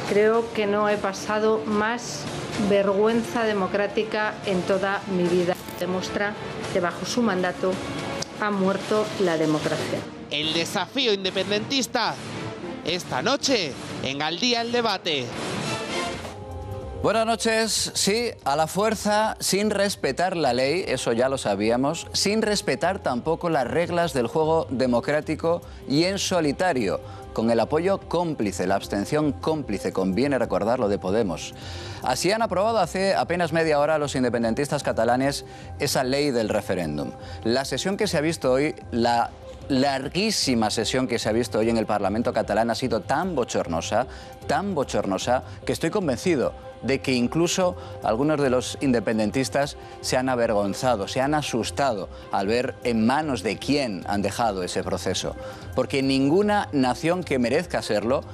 Creo que no he pasado más vergüenza democrática en toda mi vida. Demuestra que bajo su mandato ha muerto la democracia. El desafío independentista esta noche en Al Día el Debate. Buenas noches. Sí, a la fuerza, sin respetar la ley, eso ya lo sabíamos, sin respetar tampoco las reglas del juego democrático y en solitario, con el apoyo cómplice, la abstención cómplice, conviene recordarlo, de Podemos. Así han aprobado hace apenas media hora los independentistas catalanes esa ley del referéndum. La sesión que se ha visto hoy, la larguísima sesión que se ha visto hoy en el Parlamento catalán ha sido tan bochornosa, que estoy convencido de que incluso algunos de los independentistas se han avergonzado, se han asustado al ver en manos de quién han dejado ese proceso. Porque ninguna nación que merezca serlo,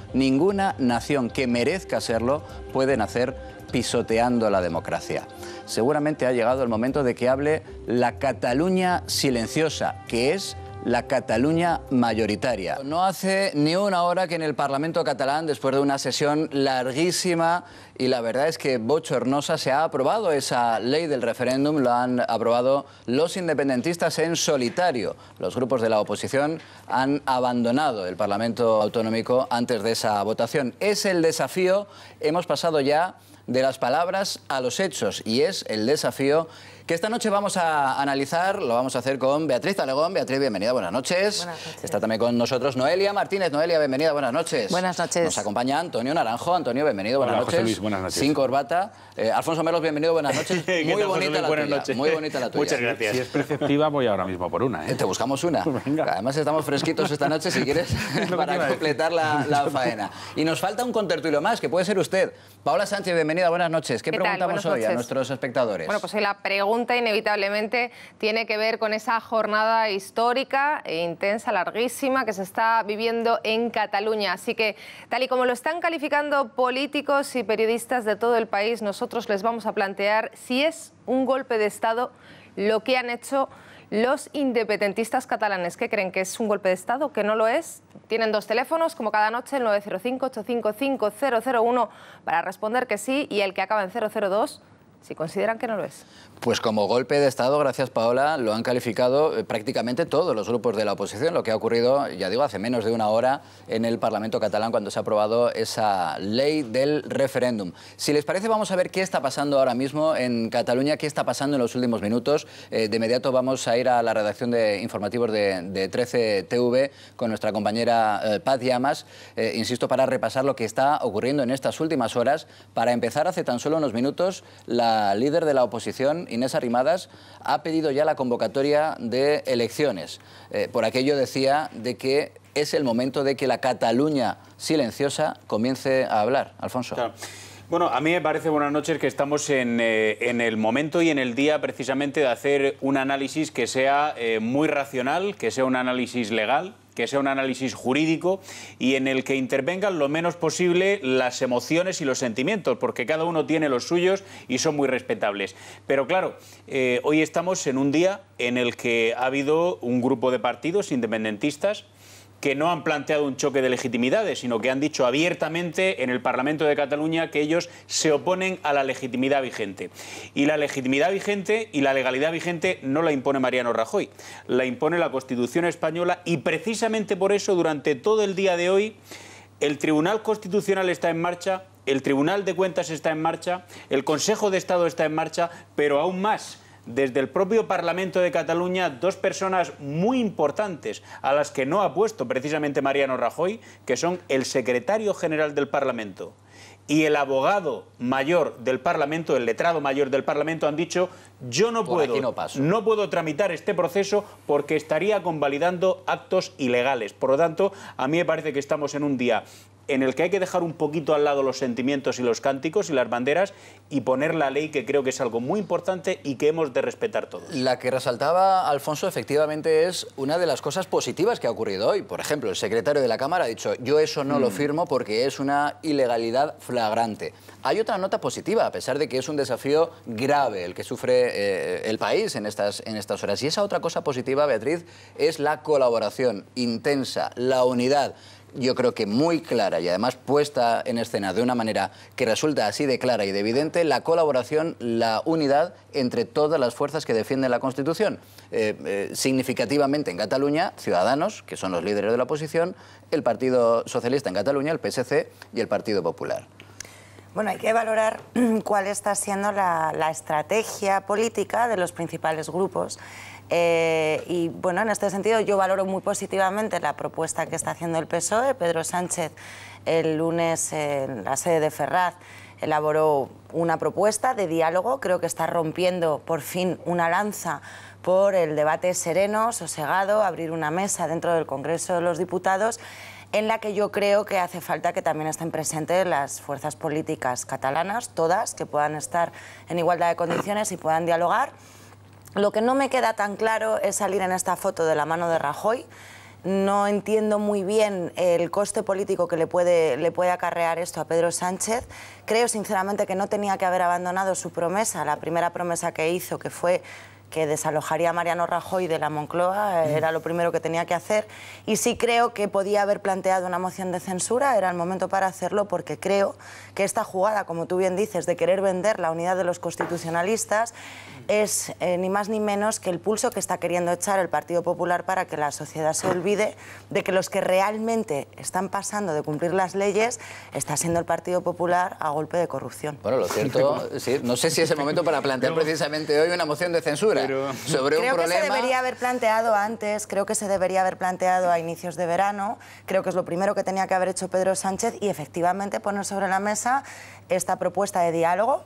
pueden hacer pisoteando la democracia. Seguramente ha llegado el momento de que hable la Cataluña silenciosa, que es la Cataluña mayoritaria. No hace ni una hora que en el Parlamento catalán, después de una sesión larguísima y la verdad es que bochornosa, se ha aprobado esa ley del referéndum. Lo han aprobado los independentistas en solitario. Los grupos de la oposición han abandonado el Parlamento autonómico antes de esa votación. Es el desafío, hemos pasado ya de las palabras a los hechos y es el desafío que esta noche vamos a analizar. Lo vamos a hacer con Beatriz Talegón. Beatriz, bienvenida, buenas noches. Buenas noches. Está también con nosotros Noelia Martínez. Noelia, bienvenida, buenas noches. Buenas noches. Nos acompaña Antonio Naranjo. Antonio, bienvenido, buenas noches. José Luis, buenas noches. Sin corbata. Alfonso Melos, bienvenido, buenas noches. Muy bonita la tuya. Muy bonita la tuya. Muchas gracias. Si es preceptiva, voy ahora mismo por una. Te buscamos una. Venga. Además estamos fresquitos esta noche, si quieres, para completar la faena. Y nos falta un contertulio más, que puede ser usted. Paola Sánchez, bienvenida, buenas noches. ¿Qué preguntamos hoy a nuestros espectadores? Bueno, pues hoy la pregunta inevitablemente tiene que ver con esa jornada histórica e intensa, larguísima, que se está viviendo en Cataluña. Así que, tal y como lo están calificando políticos y periodistas de todo el país, nosotros les vamos a plantear si es un golpe de Estado lo que han hecho los independentistas catalanes. ¿Qué creen? ¿Que es un golpe de Estado? ¿Que no lo es? Tienen dos teléfonos, como cada noche, el 905-855-001 para responder que sí y el que acaba en 002 si consideran que no lo es. Pues como golpe de Estado, gracias Paola, lo han calificado prácticamente todos los grupos de la oposición, lo que ha ocurrido, ya digo, hace menos de una hora en el Parlamento catalán cuando se ha aprobado esa ley del referéndum. Si les parece, vamos a ver qué está pasando ahora mismo en Cataluña, qué está pasando en los últimos minutos. De inmediato vamos a ir a la redacción de informativos de 13TV con nuestra compañera Paz Llamas, insisto, para repasar lo que está ocurriendo en estas últimas horas. Para empezar, hace tan solo unos minutos, la líder de la oposición, Inés Arrimadas, ha pedido ya la convocatoria de elecciones. Por aquello decía de que es el momento de que la Cataluña silenciosa comience a hablar. Alfonso. Claro. Bueno, a mí me parece, buenas noches, que estamos en el momento y en el día precisamente de hacer un análisis que sea muy racional, que sea un análisis legal, que sea un análisis jurídico y en el que intervengan lo menos posible las emociones y los sentimientos, porque cada uno tiene los suyos y son muy respetables. Pero claro, hoy estamos en un día en el que ha habido un grupo de partidos independentistas que no han planteado un choque de legitimidades, sino que han dicho abiertamente en el Parlamento de Cataluña que ellos se oponen a la legitimidad vigente. Y la legitimidad vigente y la legalidad vigente no la impone Mariano Rajoy, la impone la Constitución española y precisamente por eso durante todo el día de hoy el Tribunal Constitucional está en marcha, el Tribunal de Cuentas está en marcha, el Consejo de Estado está en marcha, pero aún más, desde el propio Parlamento de Cataluña, dos personas muy importantes a las que no ha puesto precisamente Mariano Rajoy, que son el secretario general del Parlamento y el abogado mayor del Parlamento, el letrado mayor del Parlamento, han dicho: yo no puedo tramitar este proceso porque estaría convalidando actos ilegales. Por lo tanto, a mí me parece que estamos en un día en el que hay que dejar un poquito al lado los sentimientos y los cánticos y las banderas y poner la ley, que creo que es algo muy importante y que hemos de respetar todos. La que resaltaba Alfonso efectivamente es una de las cosas positivas que ha ocurrido hoy. Por ejemplo, el secretario de la Cámara ha dicho: yo eso no lo firmo porque es una ilegalidad flagrante. Hay otra nota positiva, a pesar de que es un desafío grave el que sufre el país en estas horas. Y esa otra cosa positiva, Beatriz, es la colaboración intensa, la unidad. Yo creo que muy clara y además puesta en escena de una manera que resulta así de clara y de evidente, la colaboración, la unidad entre todas las fuerzas que defienden la Constitución. Significativamente en Cataluña, Ciudadanos, que son los líderes de la oposición, el Partido Socialista en Cataluña, el PSC y el Partido Popular. Bueno, hay que valorar cuál está siendo la estrategia política de los principales grupos. Y bueno, en este sentido yo valoro muy positivamente la propuesta que está haciendo el PSOE. Pedro Sánchez el lunes en la sede de Ferraz elaboró una propuesta de diálogo. Creo que está rompiendo por fin una lanza por el debate sereno, sosegado, abrir una mesa dentro del Congreso de los Diputados, en la que yo creo que hace falta que también estén presentes las fuerzas políticas catalanas, todas, que puedan estar en igualdad de condiciones y puedan dialogar. Lo que no me queda tan claro es salir en esta foto de la mano de Rajoy. No entiendo muy bien el coste político que le puede acarrear esto a Pedro Sánchez. Creo sinceramente que no tenía que haber abandonado su promesa, la primera promesa que hizo, que fue que desalojaría a Mariano Rajoy de la Moncloa, era lo primero que tenía que hacer. Y sí creo que podía haber planteado una moción de censura, era el momento para hacerlo, porque creo que esta jugada, como tú bien dices, de querer vender la unidad de los constitucionalistas, es ni más ni menos que el pulso que está queriendo echar el Partido Popular para que la sociedad se olvide de que los que realmente están pasando de cumplir las leyes está siendo el Partido Popular a golpe de corrupción. Bueno, lo cierto, sí, no sé si es el momento para plantear precisamente hoy una moción de censura sobre un problema. Creo que se debería haber planteado antes, creo que se debería haber planteado a inicios de verano, creo que es lo primero que tenía que haber hecho Pedro Sánchez y efectivamente poner sobre la mesa esta propuesta de diálogo.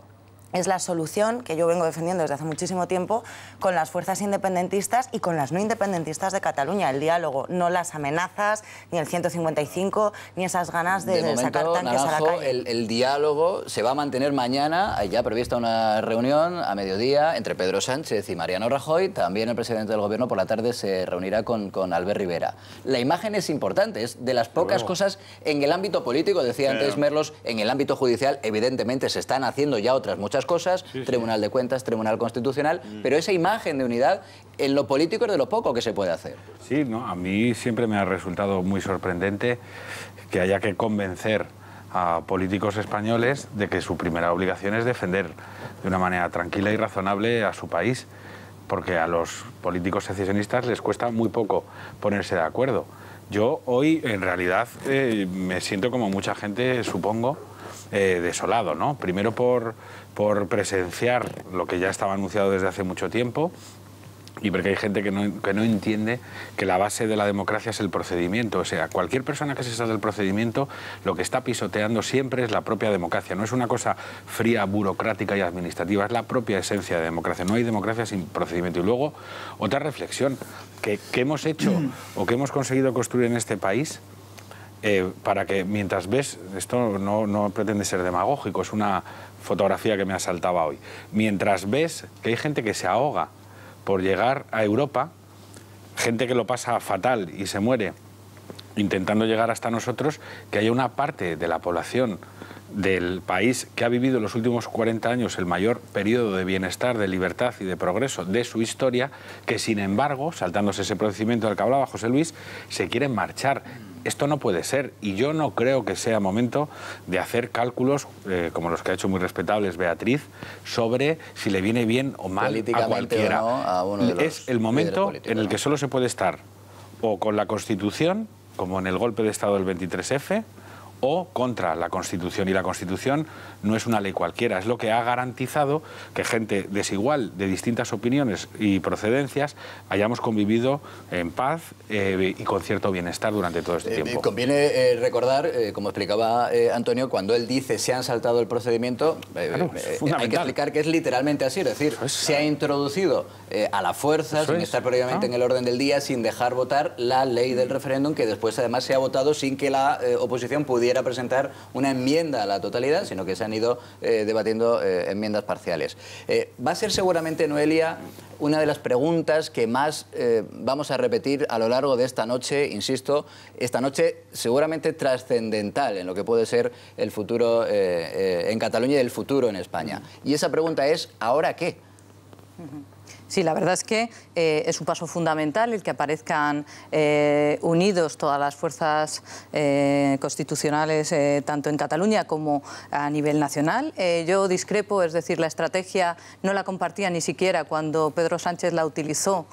Es la solución que yo vengo defendiendo desde hace muchísimo tiempo con las fuerzas independentistas y con las no independentistas de Cataluña. El diálogo, no las amenazas, ni el 155, ni esas ganas de sacar tanques a la calle. El diálogo se va a mantener mañana. Hay ya prevista una reunión a mediodía entre Pedro Sánchez y Mariano Rajoy. También el presidente del Gobierno por la tarde se reunirá con Albert Rivera. La imagen es importante, es de las pocas cosas en el ámbito político, decía antes Merlos, en el ámbito judicial evidentemente se están haciendo ya otras muchas cosas, Tribunal de Cuentas, Tribunal Constitucional, pero esa imagen de unidad en lo político es de lo poco que se puede hacer. Sí, no, a mí siempre me ha resultado muy sorprendente que haya que convencer a políticos españoles de que su primera obligación es defender de una manera tranquila y razonable a su país, porque a los políticos secesionistas les cuesta muy poco ponerse de acuerdo. Yo hoy, en realidad, me siento como mucha gente, supongo, desolado, ¿no? Primero por presenciar lo que ya estaba anunciado desde hace mucho tiempo y porque hay gente que no entiende que la base de la democracia es el procedimiento. O sea, cualquier persona que se salga del procedimiento lo que está pisoteando siempre es la propia democracia. No es una cosa fría, burocrática y administrativa, es la propia esencia de democracia. No hay democracia sin procedimiento. Y luego, otra reflexión, que hemos hecho o que hemos conseguido construir en este país para que mientras ves, esto no pretende ser demagógico, es una fotografía que me asaltaba hoy, mientras ves que hay gente que se ahoga por llegar a Europa, gente que lo pasa fatal y se muere intentando llegar hasta nosotros, que haya una parte de la población del país que ha vivido en los últimos 40 años el mayor periodo de bienestar, de libertad y de progreso de su historia, que sin embargo, saltándose ese procedimiento del que hablaba José Luis, se quieren marchar. Esto no puede ser y yo no creo que sea momento de hacer cálculos como los que ha hecho muy respetables Beatriz sobre si le viene bien o mal a cualquiera. O no, a uno de los es el momento en el que solo se puede estar o con la Constitución, como en el golpe de Estado del 23F, o contra la Constitución. Y la Constitución no es una ley cualquiera, es lo que ha garantizado que gente desigual, de distintas opiniones y procedencias, hayamos convivido en paz y con cierto bienestar durante todo este tiempo. Conviene recordar, como explicaba Antonio, cuando él dice se han saltado el procedimiento, hay que explicar que es literalmente así, es decir, se ha introducido a la fuerza, sin estar previamente en el orden del día, sin dejar votar la ley del referéndum, que después además se ha votado sin que la oposición pudiera pudiera presentar una enmienda a la totalidad, sino que se han ido debatiendo enmiendas parciales. Va a ser seguramente, Noelia, una de las preguntas que más vamos a repetir a lo largo de esta noche, insisto, esta noche seguramente trascendental en lo que puede ser el futuro en Cataluña y el futuro en España. Y esa pregunta es, ¿ahora qué? Sí, la verdad es que es un paso fundamental el que aparezcan unidos todas las fuerzas constitucionales, tanto en Cataluña como a nivel nacional. Yo discrepo, es decir, la estrategia no la compartía ni siquiera cuando Pedro Sánchez la utilizó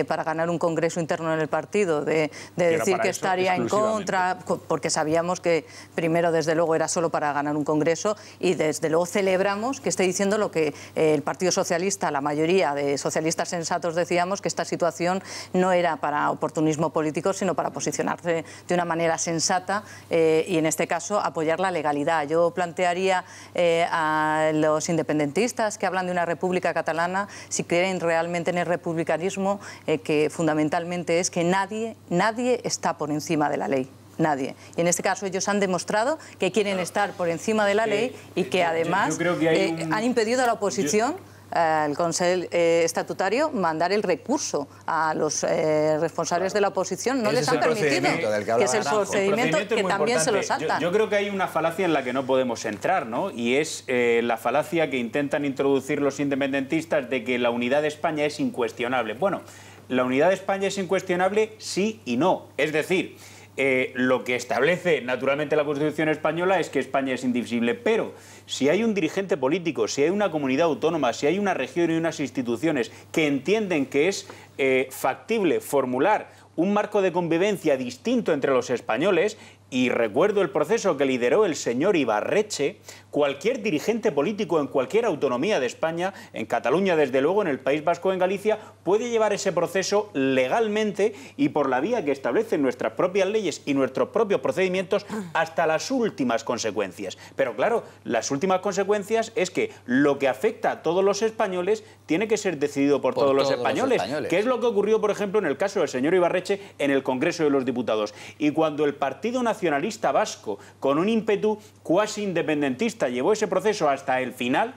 para ganar un congreso interno en el partido, de decir que estaría en contra, porque sabíamos que primero, desde luego, era solo para ganar un congreso, y desde luego celebramos que esté diciendo lo que el Partido Socialista, la mayoría de socialistas sensatos decíamos, que esta situación no era para oportunismo político, sino para posicionarse de una manera sensata y, en este caso, apoyar la legalidad. Yo plantearía a los independentistas que hablan de una república catalana, si creen realmente en el republicanismo, que fundamentalmente es que nadie está por encima de la ley. Nadie. Y en este caso ellos han demostrado que quieren estar por encima de la ley y que además han impedido a la oposición, el Consell Estatutario, mandar el recurso a los responsables de la oposición. No les han permitido, que es el procedimiento que también se lo saltan. Yo creo que hay una falacia en la que no podemos entrar, ¿no? Y es la falacia que intentan introducir los independentistas de que la unidad de España es incuestionable. Bueno, la unidad de España es incuestionable sí y no. Es decir, lo que establece naturalmente la Constitución española es que España es indivisible, pero si hay un dirigente político, si hay una comunidad autónoma, si hay una región y unas instituciones que entienden que es factible formular un marco de convivencia distinto entre los españoles, y recuerdo el proceso que lideró el señor Ibarretxe, cualquier dirigente político en cualquier autonomía de España, en Cataluña desde luego, en el País Vasco, en Galicia, puede llevar ese proceso legalmente y por la vía que establecen nuestras propias leyes y nuestros propios procedimientos hasta las últimas consecuencias. Pero claro, las últimas consecuencias es que lo que afecta a todos los españoles tiene que ser decidido por todos los españoles, que es lo que ocurrió, por ejemplo, en el caso del señor Ibarretxe en el Congreso de los Diputados. Y cuando el Partido Nacionalista Vasco, con un ímpetu cuasi independentista, llevó ese proceso hasta el final,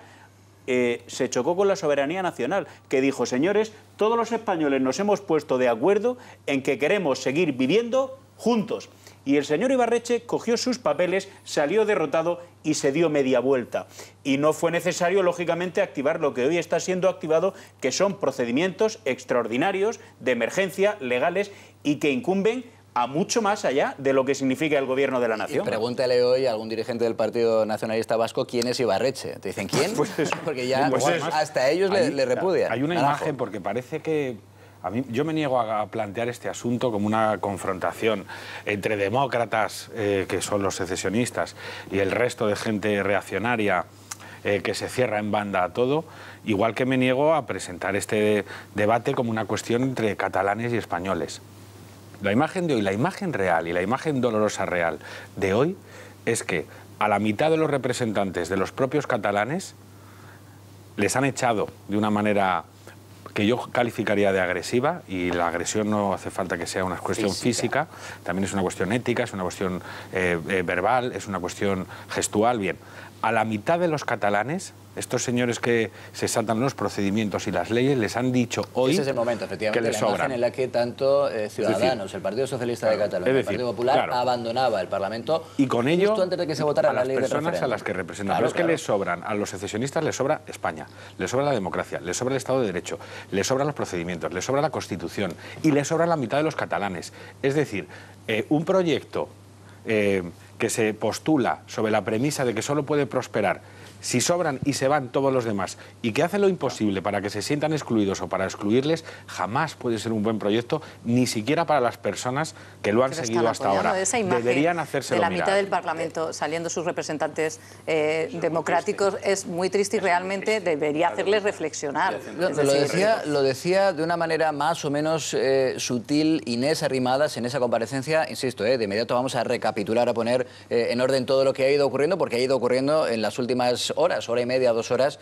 se chocó con la soberanía nacional, que dijo, señores, todos los españoles nos hemos puesto de acuerdo en que queremos seguir viviendo juntos. Y el señor Ibarretxe cogió sus papeles, salió derrotado y se dio media vuelta. Y no fue necesario, lógicamente, activar lo que hoy está siendo activado, que son procedimientos extraordinarios de emergencia, legales, y que incumben a mucho más allá de lo que significa el gobierno de la nación. Pregúntale hoy a algún dirigente del Partido Nacionalista Vasco quién es Ibarretxe. Te dicen, ¿quién? Porque ya hasta ellos le repudian. Hay una imagen, porque parece que... yo me niego a plantear este asunto como una confrontación entre demócratas, que son los secesionistas, y el resto de gente reaccionaria que se cierra en banda a todo, igual que me niego a presentar este debate como una cuestión entre catalanes y españoles. La imagen de hoy, la imagen real y la imagen dolorosa real de hoy es que a la mitad de los representantes de los propios catalanes les han echado de una manera que yo calificaría de agresiva, y la agresión no hace falta que sea una cuestión física, también es una cuestión ética, es una cuestión verbal, es una cuestión gestual. Bien, a la mitad de los catalanes, estos señores que se saltan los procedimientos y las leyes, les han dicho hoy ese es el momento, efectivamente, que les la imagen sobran. en la que tanto Ciudadanos, el Partido Socialista de Cataluña, el Partido Popular, abandonaba el Parlamento, y con ello, justo antes de que se votara la ley de referéndum. A las personas a las que representan. Pero es que les sobran, a los secesionistas les sobra España, les sobra la democracia, les sobra el Estado de Derecho, les sobran los procedimientos, les sobra la Constitución y les sobra la mitad de los catalanes. Es decir, un proyecto que se postula sobre la premisa de que solo puede prosperar si sobran y se van todos los demás, y que hace lo imposible para que se sientan excluidos o para excluirles, jamás puede ser un buen proyecto, ni siquiera para las personas que lo han seguido hasta ahora. Deberían hacérselo mirar. De la mirar. mitad del Parlamento saliendo sus representantes democráticos es muy triste y realmente debería hacerles reflexionar. Lo decía de una manera más o menos sutil Inés Arrimadas en esa comparecencia. Insisto, de inmediato vamos a recapitular, a poner en orden todo lo que ha ido ocurriendo, porque ha ido ocurriendo en las últimas horas, hora y media, 2 horas,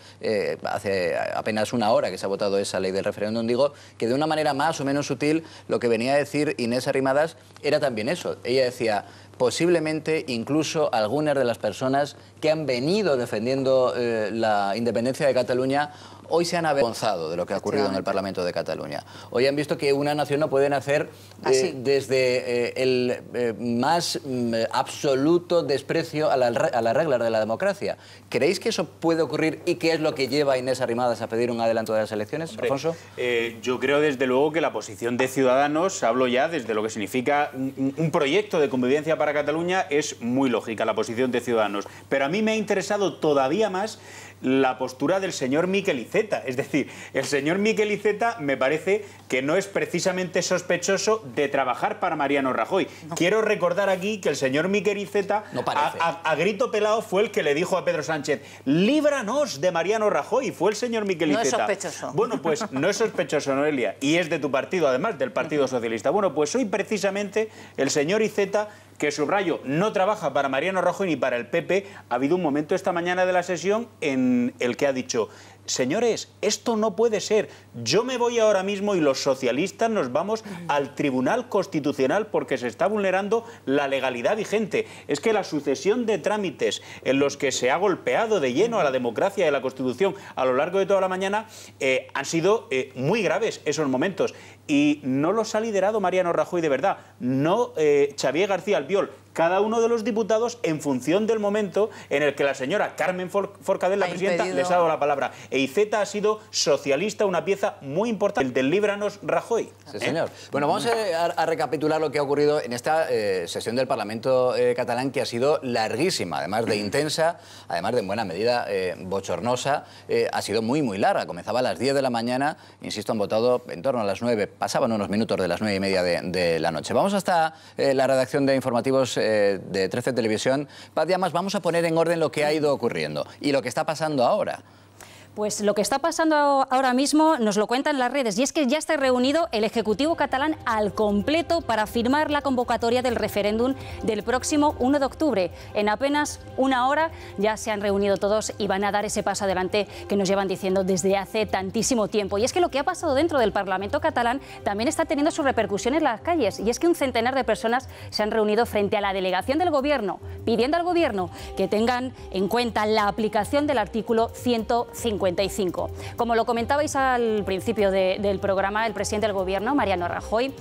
hace apenas una hora que se ha votado esa ley del referéndum. Digo que de una manera más o menos sutil lo que venía a decir Inés Arrimadas era también eso. Ella decía, posiblemente incluso algunas de las personas que han venido defendiendo la independencia de Cataluña hoy se han avergonzado de lo que ha ocurrido en el Parlamento de Cataluña. Hoy han visto que una nación no puede nacer desde el más absoluto desprecio a las reglas de la democracia. ¿Creéis que eso puede ocurrir y qué es lo que lleva a Inés Arrimadas a pedir un adelanto de las elecciones, Alfonso? Yo creo desde luego que la posición de Ciudadanos, hablo ya desde lo que significa un proyecto de convivencia para Cataluña, es muy lógica la posición de Ciudadanos. Pero a mí me ha interesado todavía más la postura del señor Miquel Iceta. Es decir, el señor Miquel Iceta me parece que no es precisamente sospechoso de trabajar para Mariano Rajoy. No. Quiero recordar aquí que el señor Miquel Iceta a grito pelado fue el que le dijo a Pedro Sánchez: líbranos de Mariano Rajoy. Fue el señor Miquel Iceta. No es sospechoso. Bueno, pues no es sospechoso, Noelia, y es de tu partido, además, del Partido Socialista. Bueno, pues hoy precisamente el señor Iceta, que subrayo, no trabaja para Mariano Rajoy ni para el PP, ha habido un momento esta mañana de la sesión en el que ha dicho: señores, esto no puede ser, yo me voy ahora mismo y los socialistas nos vamos al Tribunal Constitucional porque se está vulnerando la legalidad vigente. Es que la sucesión de trámites en los que se ha golpeado de lleno a la democracia y a la Constitución a lo largo de toda la mañana han sido muy graves esos momentos. Y no los ha liderado Mariano Rajoy de verdad, no Xavier García Albiol. Cada uno de los diputados en función del momento en el que la señora Carmen Forcadell, la presidenta, les ha dado la palabra. E Iceta ha sido socialista, una pieza muy importante, el del líbranos Rajoy. Sí, señor. Bueno, vamos a recapitular lo que ha ocurrido en esta sesión del Parlamento catalán, que ha sido larguísima, además de intensa, además de en buena medida bochornosa. Ha sido muy, muy larga. Comenzaba a las 10 de la mañana, insisto, han votado en torno a las 9, pasaban unos minutos de las 9:30 de la noche. Vamos hasta la redacción de informativos de 13 Televisión. Paz Llamas, vamos a poner en orden lo que ha ido ocurriendo y lo que está pasando ahora. Pues lo que está pasando ahora mismo nos lo cuentan las redes, y es que ya está reunido el Ejecutivo catalán al completo para firmar la convocatoria del referéndum del próximo 1 de octubre. En apenas una hora ya se han reunido todos y van a dar ese paso adelante que nos llevan diciendo desde hace tantísimo tiempo. Y es que lo que ha pasado dentro del Parlamento catalán también está teniendo su repercusión en las calles, y es que un centenar de personas se han reunido frente a la delegación del Gobierno, pidiendo al Gobierno que tengan en cuenta la aplicación del artículo 155. Como lo comentabais al principio del programa, el presidente del Gobierno, Mariano Rajoy,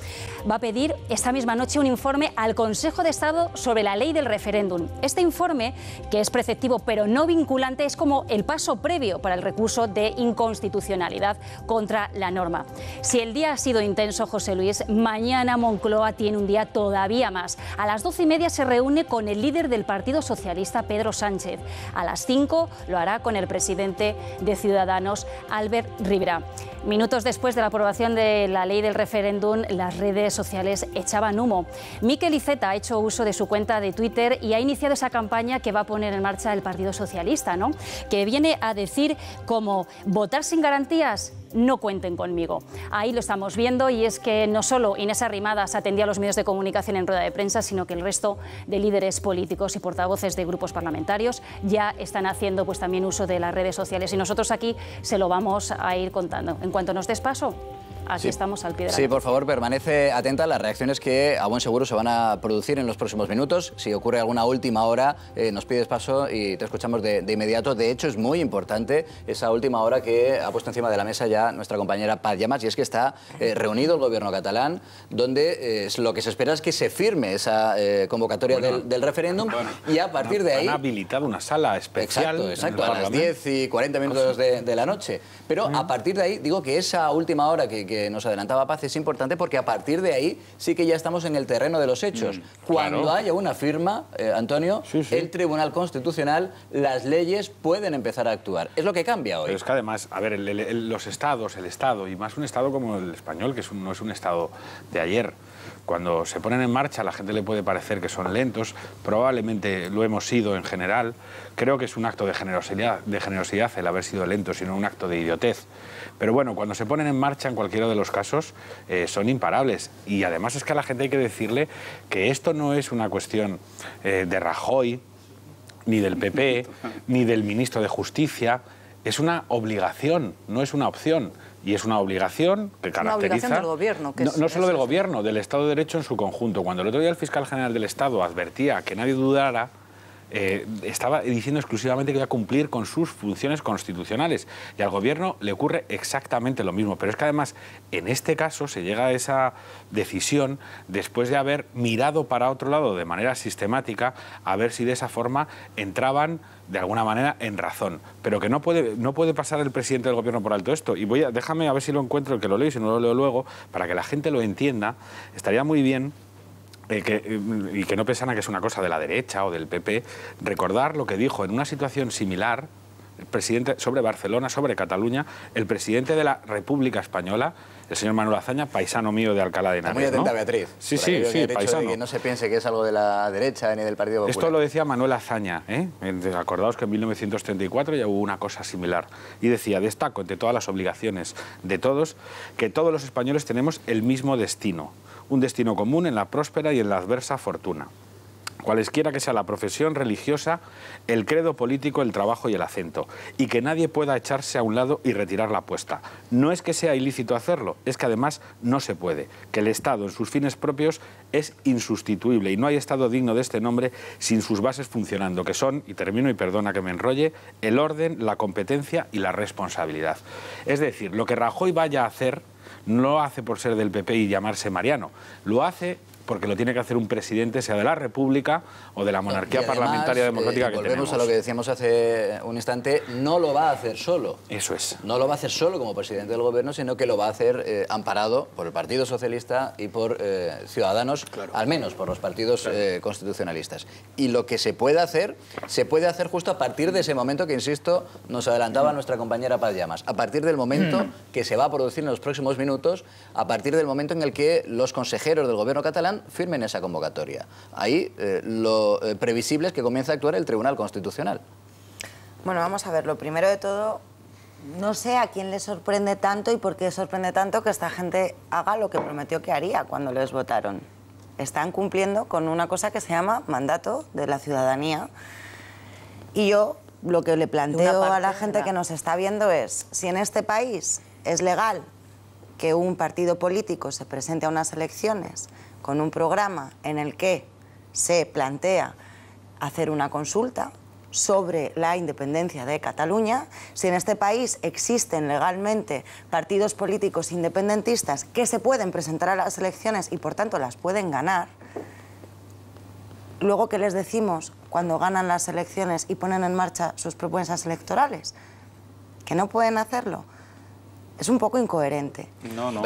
va a pedir esta misma noche un informe al Consejo de Estado sobre la ley del referéndum. Este informe, que es preceptivo pero no vinculante, es como el paso previo para el recurso de inconstitucionalidad contra la norma. Si el día ha sido intenso, José Luis, mañana Moncloa tiene un día todavía más. A las 12:30 se reúne con el líder del Partido Socialista, Pedro Sánchez. A las 5 lo hará con el presidente de Ciudadanos, Albert Rivera. Minutos después de la aprobación de la ley del referéndum, las redes sociales echaban humo. Miquel Iceta ha hecho uso de su cuenta de Twitter y ha iniciado esa campaña que va a poner en marcha el Partido Socialista, ¿no? Que viene a decir como: votar sin garantías, no cuenten conmigo. Ahí lo estamos viendo, y es que no solo Inés Arrimadas atendía a los medios de comunicación en rueda de prensa, sino que el resto de líderes políticos y portavoces de grupos parlamentarios ya están haciendo pues también uso de las redes sociales, y nosotros aquí se lo vamos a ir contando. En cuanto nos des paso, aquí estamos al pie de la Sí, por favor, permanece atenta a las reacciones que a buen seguro se van a producir en los próximos minutos. Si ocurre alguna última hora, nos pides paso y te escuchamos de inmediato. De hecho, es muy importante esa última hora que ha puesto encima de la mesa ya nuestra compañera Paz Llamas, y es que está reunido el Gobierno catalán, donde lo que se espera es que se firme esa convocatoria del referéndum, y a partir de ahí... Han habilitado una sala especial. Exacto, a las 10 y 40 minutos de la noche. Pero a partir de ahí, digo que esa última hora que nos adelantaba Paz es importante, porque a partir de ahí sí que ya estamos en el terreno de los hechos. Cuando haya una firma, Antonio, el Tribunal Constitucional, las leyes pueden empezar a actuar. Es lo que cambia hoy. Pero es que además, a ver, los estados, el Estado, y más un Estado como el español, que no es un Estado de ayer, cuando se ponen en marcha, a la gente le puede parecer que son lentos, probablemente lo hemos sido en general. Creo que es un acto de generosidad el haber sido lentos, sino un acto de idiotez. Pero bueno, cuando se ponen en marcha, en cualquiera de los casos, son imparables. Y además es que a la gente hay que decirle que esto no es una cuestión de Rajoy, ni del PP, ni del ministro de Justicia. Es una obligación, no es una opción. Y es una obligación que caracteriza... Una obligación del Gobierno. Que no solo del Gobierno, del Estado de Derecho en su conjunto. Cuando el otro día el fiscal general del Estado advertía que nadie dudara, estaba diciendo exclusivamente que iba a cumplir con sus funciones constitucionales. Y al Gobierno le ocurre exactamente lo mismo. Pero es que además, en este caso, se llega a esa decisión después de haber mirado para otro lado de manera sistemática a ver si de esa forma entraban de alguna manera en razón. Pero que no puede pasar el presidente del Gobierno por alto esto. Y déjame a ver si lo encuentro, que lo leo y si no lo leo luego, para que la gente lo entienda. Estaría muy bien... y que no pensaran que es una cosa de la derecha o del PP, recordar lo que dijo en una situación similar el presidente sobre Barcelona, sobre Cataluña, el presidente de la República Española, el señor Manuel Azaña, paisano mío de Alcalá de Henares. Muy atenta, ¿no? Beatriz. Sí, paisano. Que no se piense que es algo de la derecha ni del Partido Popular. Esto lo decía Manuel Azaña, ¿eh? Acordaos que en 1934 ya hubo una cosa similar. Y decía, destaco entre todas las obligaciones de todos, que todos los españoles tenemos el mismo destino. Un destino común en la próspera y en la adversa fortuna. Cualesquiera que sea la profesión religiosa, el credo político, el trabajo y el acento. Y que nadie pueda echarse a un lado y retirar la apuesta. No es que sea ilícito hacerlo, es que además no se puede. Que el Estado en sus fines propios es insustituible y no hay Estado digno de este nombre sin sus bases funcionando, que son, y termino y perdona que me enrolle, el orden, la competencia y la responsabilidad. Es decir, lo que Rajoy vaya a hacer no lo hace por ser del PP y llamarse Mariano, lo hace porque lo tiene que hacer un presidente, sea de la República o de la monarquía además, parlamentaria democrática que volvemos tenemos. a lo que decíamos hace un instante, no lo va a hacer solo. Eso es. No lo va a hacer solo como presidente del Gobierno, sino que lo va a hacer amparado por el Partido Socialista y por Ciudadanos, claro, al menos por los partidos constitucionalistas. Y lo que se puede hacer justo a partir de ese momento que, insisto, nos adelantaba nuestra compañera Paz Llamas. A partir del momento que se va a producir en los próximos minutos, a partir del momento en el que los consejeros del Gobierno catalán firmen esa convocatoria. Ahí lo previsible es que comience a actuar el Tribunal Constitucional. Bueno, vamos a ver, lo primero de todo, no sé a quién le sorprende tanto y por qué sorprende tanto que esta gente haga lo que prometió que haría cuando les votaron. Están cumpliendo con una cosa que se llama mandato de la ciudadanía. Y yo lo que le planteo a la gente que nos está viendo es, si en este país es legal que un partido político se presente a unas elecciones con un programa en el que se plantea hacer una consulta sobre la independencia de Cataluña, si en este país existen legalmente partidos políticos independentistas que se pueden presentar a las elecciones y por tanto las pueden ganar, luego ¿qué les decimos cuando ganan las elecciones y ponen en marcha sus propuestas electorales? ¿Que no pueden hacerlo? Es un poco incoherente.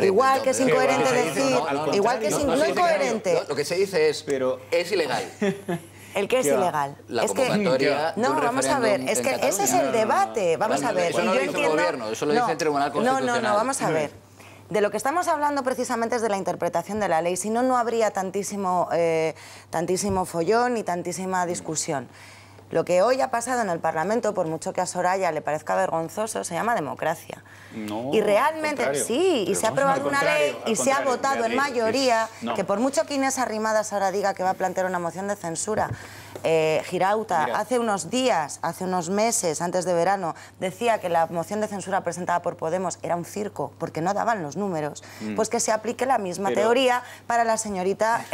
Igual que es incoherente decir... Igual que es incoherente. Lo que se dice es, es ilegal. ¿El qué es ilegal? La convocatoria de un no, vamos a ver, es que ese es el debate. Vamos a ver. Eso no lo dice el Gobierno, eso lo dice el Tribunal Constitucional. No, vamos a ver. De lo que estamos hablando precisamente es de la interpretación de la ley, si no, no habría tantísimo follón y tantísima discusión. Lo que hoy ha pasado en el Parlamento, por mucho que a Soraya le parezca vergonzoso, se llama democracia. No, y realmente, sí, y se ha aprobado una ley y se ha votado en mayoría, que por mucho que Inés Arrimadas ahora diga que va a plantear una moción de censura, Girauta, hace unos días, hace unos meses, antes de verano, decía que la moción de censura presentada por Podemos era un circo, porque no daban los números, pues que se aplique la misma teoría para la señorita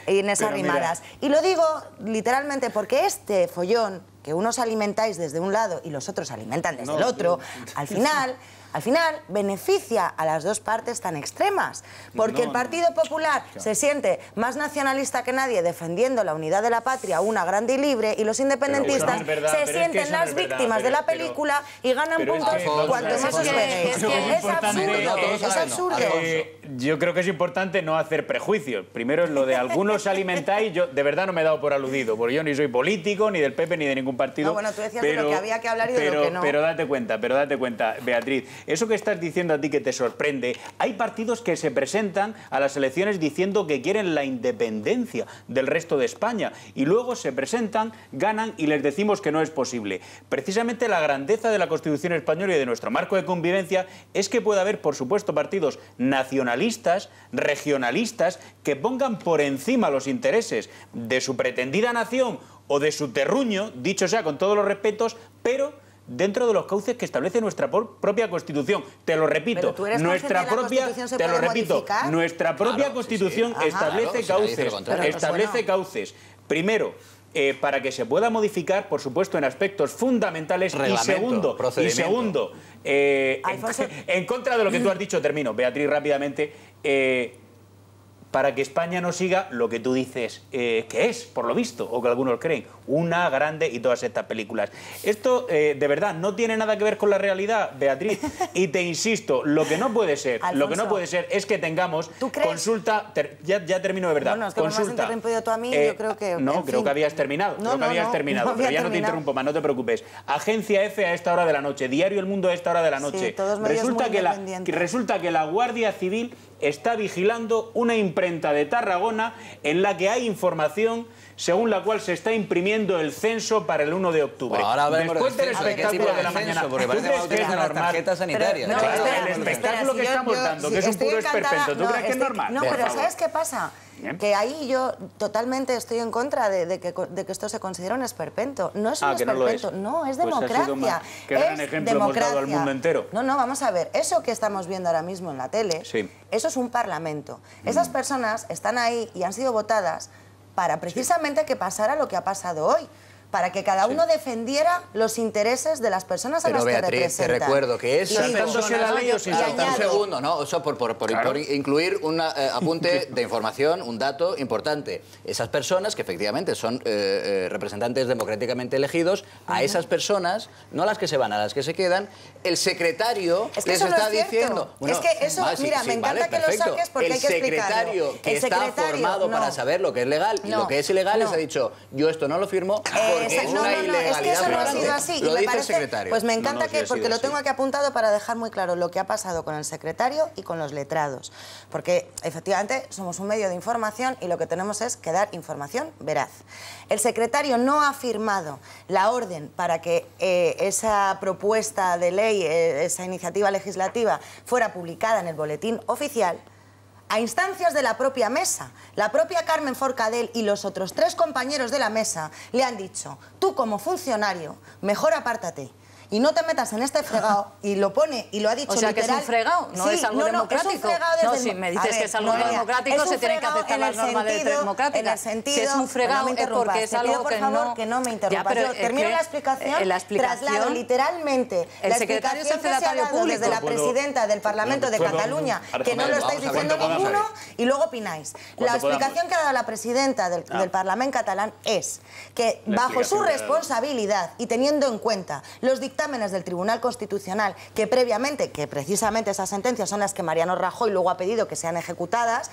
Inés Arrimadas. Y lo digo literalmente porque este follón que unos alimentáis desde un lado y los otros alimentan desde el otro, al final beneficia a las dos partes tan extremas, porque el Partido Popular se siente más nacionalista que nadie defendiendo la unidad de la patria, una grande y libre, y los independentistas se sienten las víctimas de la película y ganan puntos cuanto más os peguéis. Es absurdo. Yo creo que es importante no hacer prejuicios. Primero es lo de algunos alimentáis, yo de verdad no me he dado por aludido, porque yo ni soy político, ni del PP, ni de ningún partido. No, bueno, tú decías de lo que había que hablar y de lo que no. Pero date cuenta, Beatriz, eso que estás diciendo a ti que te sorprende, hay partidos que se presentan a las elecciones diciendo que quieren la independencia del resto de España y luego se presentan, ganan y les decimos que no es posible. Precisamente la grandeza de la Constitución española y de nuestro marco de convivencia es que puede haber, por supuesto, partidos nacionalistas, regionalistas, que pongan por encima los intereses de su pretendida nación o de su terruño, dicho sea con todos los respetos, pero dentro de los cauces que establece nuestra propia Constitución. Te lo repito, nuestra propia Constitución establece cauces. Primero, para que se pueda modificar, por supuesto, en aspectos fundamentales. Y segundo, en contra de lo que tú has dicho, termino, Beatriz, rápidamente, para que España no siga lo que tú dices que es, por lo visto, o que algunos creen, una grande y todas estas películas. Esto, de verdad, no tiene nada que ver con la realidad, Beatriz. Y te insisto, lo que no puede ser, es que tengamos consulta... Ya termino de verdad. Bueno, es que consulta. me has interrumpido tú a mí, yo creo que... No, creo que habías terminado. Pero ya no te interrumpo más, no te preocupes. Agencia F a esta hora de la noche, Diario El Mundo a esta hora de la noche. Sí, todos medios Resulta que la Guardia Civil está vigilando una imprenta de Tarragona en la que hay información según la cual se está imprimiendo el censo para el 1 de octubre. Bueno, ahora después del espectáculo de la mañana. Porque parece que utilizan las tarjetas sanitarias. El espectáculo que estamos dando, que es un puro esperpento, ¿tú crees que es normal? No, pero ¿sabes qué pasa? Que ahí yo totalmente estoy en contra de que esto se considere un esperpento. No es un esperpento, no, es democracia. Qué gran ejemplo hemos dado al mundo entero. No, vamos a ver, eso que estamos viendo ahora mismo en la tele, eso es un parlamento. Esas personas están ahí y han sido votadas para precisamente que pasara lo que ha pasado hoy. Para que cada uno defendiera los intereses de las personas a las que representa. Beatriz, te recuerdo que es... ¿Saltándose la ley o sin saltar? Un segundo, ¿no? Eso por incluir un apunte de información, un dato importante. Esas personas, que efectivamente son representantes democráticamente elegidos, a esas personas, no a las que se van, a las que se quedan, el secretario les está diciendo... Bueno, es que eso, mira, me encanta que lo saques porque hay que explicarlo. El secretario que está formado para saber lo que es legal y lo que es ilegal les ha dicho, yo esto no lo firmo... Es que eso no ha sido así. Lo dice el secretario. Pues me encanta porque lo tengo aquí apuntado para dejar muy claro lo que ha pasado con el secretario y con los letrados. Porque efectivamente somos un medio de información y lo que tenemos es que dar información veraz. El secretario no ha firmado la orden para que esa propuesta de ley, esa iniciativa legislativa, fuera publicada en el boletín oficial, a instancias de la propia mesa. La propia Carmen Forcadell y los otros 3 compañeros de la mesa le han dicho, tú como funcionario, mejor apártate. Y no te metas en este fregado, y lo pone, y lo ha dicho literal. O sea, que es un fregado, no es algo democrático. Es un fregado desde si me dices que es algo democrático, se tienen que aceptar las normas democráticas. En el sentido, si es un fregado es porque es algo que no... por favor, que no me interrumpas. Yo termino la explicación, traslado literalmente el secretario es el secretario público. Desde la presidenta del Parlamento de Cataluña, que no lo estáis diciendo ninguno, y luego opináis. La explicación que ha dado la presidenta del Parlamento catalán es que bajo su responsabilidad y teniendo en cuenta los dictámenes del Tribunal Constitucional, que precisamente esas sentencias son las que Mariano Rajoy luego ha pedido que sean ejecutadas,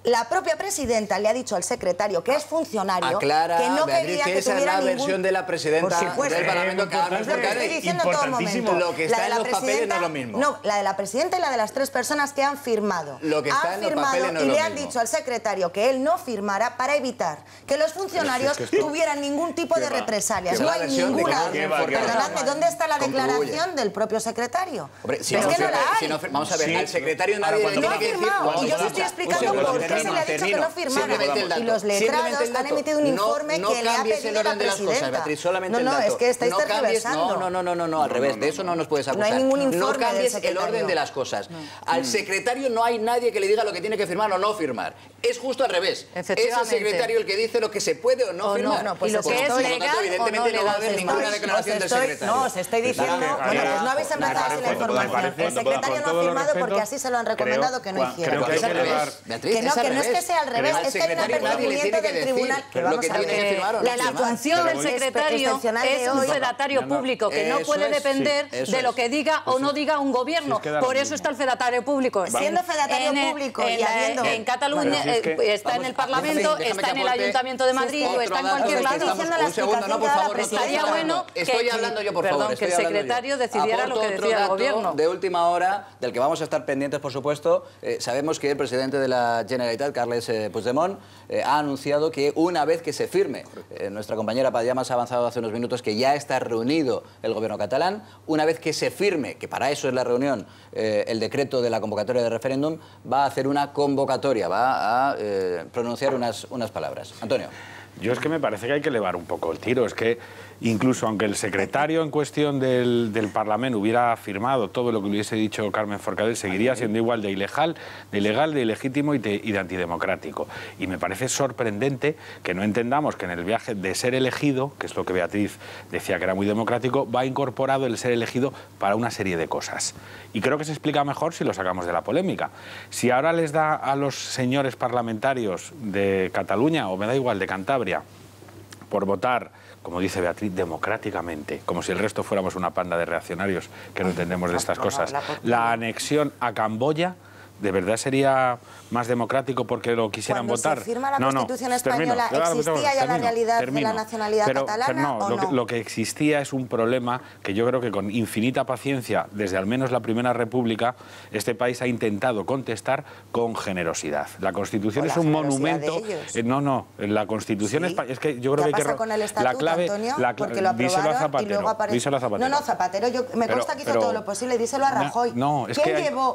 la propia presidenta le ha dicho al secretario, que es funcionario, que no quería que tuviera ningún... versión de la presidenta del Parlamento, que es lo que estoy diciendo en todo momento. Lo que está en los papeles no es lo mismo. No, la de la presidenta y la de las 3 personas que han firmado. Lo que está en los papeles no es lo mismo. Y le han dicho al secretario que él no firmara para evitar que los funcionarios tuvieran ningún tipo de represalias. No hay ninguna. Perdonadme, ¿dónde está la declaración del propio secretario? Es que no la hay. Vamos a ver, al secretario nadie le tiene que decir... Y yo os estoy explicando por qué se le ha dicho que no firmara. Y los letrados han emitido un informe que le ha pedido la presidenta. No, es que estáis tergiversando. No, al revés, de eso no nos puedes acusar. No hay ningún informe. No cambies el orden de las cosas. Al secretario no hay nadie que le diga lo que tiene que firmar o no firmar. Es justo al revés. Es el secretario el que dice lo que se puede o no firmar. Y lo que es legal evidentemente no va a haber ninguna declaración del secretario. No, os estoy diciendo... Bueno, pues no habéis empezado sin la información. El secretario no ha firmado porque así se lo han recomendado que no hiciera. Que no es que sea al revés, es que hay un apercibimiento del tribunal. La función del secretario es un fedatario público que no puede depender de lo que diga o no diga un gobierno. Por eso está el fedatario público. Siendo fedatario público y habiendo... En Cataluña está en el Parlamento, está en el Ayuntamiento de Madrid o está en cualquier lado. Un segundo, no, por favor. Estaría bueno estoy hablando yo, por favor. Que el secretario decidiera lo que decía el gobierno. De última hora, del que vamos a estar pendientes, por supuesto. Sabemos que el presidente de la Generalitat, Carles Puigdemont, ha anunciado que una vez que se firme, nuestra compañera Padllamas ha avanzado hace unos minutos que ya está reunido el gobierno catalán, una vez que se firme, que para eso es la reunión, el decreto de la convocatoria de referéndum, va a hacer una convocatoria, va a pronunciar unas palabras. Antonio. Yo es que me parece que hay que elevar un poco el tiro, es que incluso aunque el secretario en cuestión del Parlamento hubiera afirmado todo lo que hubiese dicho Carmen Forcadell, seguiría siendo igual de ilegal, de ilegítimo y de antidemocrático. Y me parece sorprendente que no entendamos que en el viaje de ser elegido, que es lo que Beatriz decía que era muy democrático, va incorporado el ser elegido para una serie de cosas. Y creo que se explica mejor si lo sacamos de la polémica. Si ahora les da a los señores parlamentarios de Cataluña, o me da igual, de Cantabria, por votar, como dice Beatriz, democráticamente, como si el resto fuéramos una panda de reaccionarios que no entendemos de estas cosas, la anexión a Camboya, ¿de verdad sería más democrático porque lo quisieran votar? Cuando se firma la Constitución española, ¿existía ya la realidad de la nacionalidad catalana o no? Lo que existía es un problema que yo creo que con infinita paciencia, desde al menos la Primera República, este país ha intentado contestar con generosidad. La Constitución es un monumento... la Constitución sí. es que yo creo que hay que... Con el estatuto, la clave, Antonio, porque lo aprobaron y luego apareció... Díselo a Zapatero. No, Zapatero, me consta que hizo todo lo posible, díselo a Rajoy.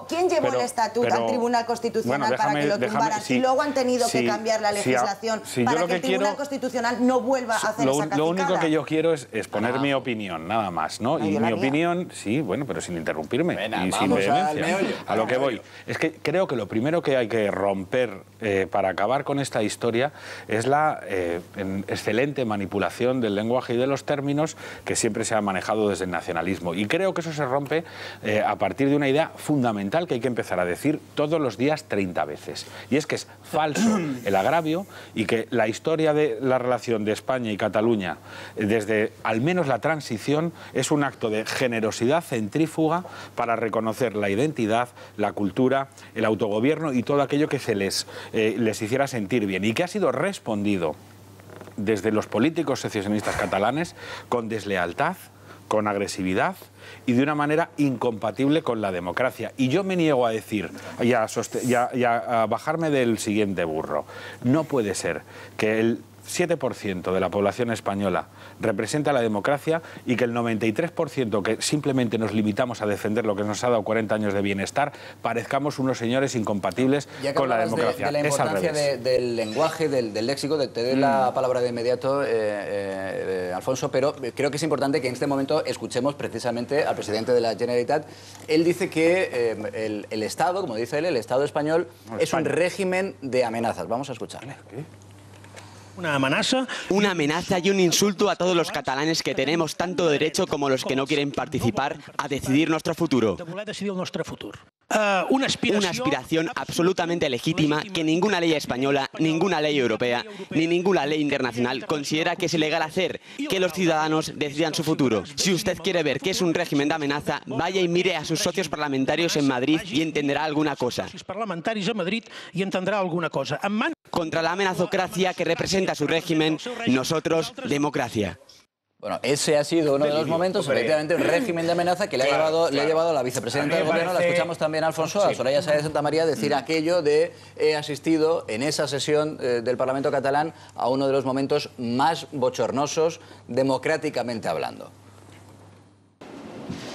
¿Quién llevó el estatuto al Tribunal Constitucional para que lo tumbaran? Y luego han tenido que cambiar la legislación para que el Tribunal Constitucional no vuelva a hacer esa cacicada. Lo único que yo quiero es exponer mi opinión, nada más, ¿no? Y mi opinión, sí, bueno, pero sin interrumpirme y sin vehemencia. A lo que voy. Es que creo que lo primero que hay que romper para acabar con esta historia es la excelente manipulación del lenguaje y de los términos que siempre se ha manejado desde el nacionalismo. Y creo que eso se rompe a partir de una idea fundamental que hay que empezar a decir todos los días 30 veces. Y es que es falso el agravio y que la historia de la relación de España y Cataluña, desde al menos la transición, es un acto de generosidad centrífuga para reconocer la identidad, la cultura, el autogobierno y todo aquello que se les hiciera sentir bien y que ha sido respondido desde los políticos secesionistas catalanes con deslealtad, con agresividad y de una manera incompatible con la democracia. Y yo me niego a decir y a bajarme del siguiente burro. No puede ser que el 7% de la población española representa la democracia y que el 93% que simplemente nos limitamos a defender lo que nos ha dado 40 años de bienestar, parezcamos unos señores incompatibles con la democracia. De la importancia del lenguaje, del léxico, te doy la palabra de inmediato, Alfonso, pero creo que es importante que en este momento escuchemos precisamente al presidente de la Generalitat. Él dice que el Estado, como dice él, el Estado español es un régimen de amenazas. Vamos a escucharle. ¿Qué? Una amenaza y un insulto a todos los catalanes que tenemos tanto derecho como los que no quieren participar a decidir nuestro futuro. Una aspiración absolutamente legítima que ninguna ley española, ninguna ley europea, ni ninguna ley internacional considera que es ilegal hacer, que los ciudadanos decidan su futuro. Si usted quiere ver que es un régimen de amenaza, vaya y mire a sus socios parlamentarios en Madrid y entenderá alguna cosa. Contra la amenazocracia que representa su régimen, nosotros, democracia. Bueno, ese ha sido uno de los momentos, efectivamente, un régimen de amenaza que le ha llevado a la vicepresidenta del Gobierno. La escuchamos también, Alfonso, a Soraya Sáez de Santamaría decir aquello de he asistido en esa sesión del Parlamento catalán a uno de los momentos más bochornosos, democráticamente hablando.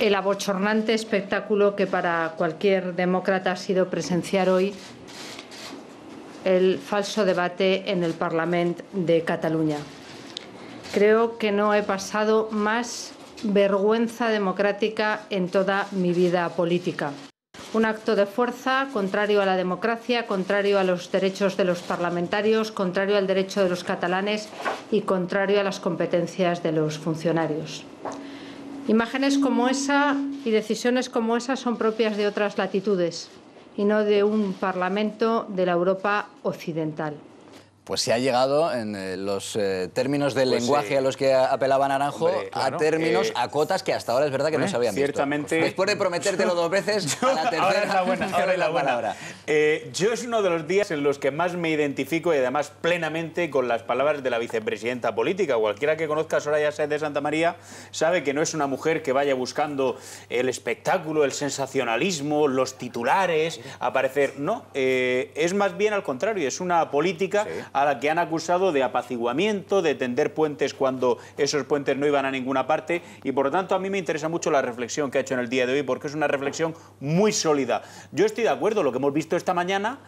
El abochornante espectáculo que para cualquier demócrata ha sido presenciar hoy el falso debate en el Parlamento de Cataluña. Creo que no he pasado más vergüenza democrática en toda mi vida política. Un acto de fuerza contrario a la democracia, contrario a los derechos de los parlamentarios, contrario al derecho de los catalanes y contrario a las competencias de los funcionarios. Imágenes como esa y decisiones como esa son propias de otras latitudes y no de un Parlamento de la Europa occidental. Pues se ha llegado, en los términos del lenguaje a los que apelaba Naranjo, claro, a términos, a cotas que hasta ahora es verdad que no se habían ciertamente visto. Después de prometértelo 2 veces, a la tercera ahora es la buena, ahora es la palabra. Yo es uno de los días en los que más me identifico y además plenamente con las palabras de la vicepresidenta política. Cualquiera que conozca a Soraya Sáez de Santamaría sabe que no es una mujer que vaya buscando el espectáculo, el sensacionalismo, los titulares, aparecer. No, es más bien al contrario, es una política a la que han acusado de apaciguamiento, de tender puentes cuando esos puentes no iban a ninguna parte, y por lo tanto a mí me interesa mucho la reflexión que ha hecho en el día de hoy, porque es una reflexión muy sólida. Yo estoy de acuerdo, lo que hemos visto esta mañana,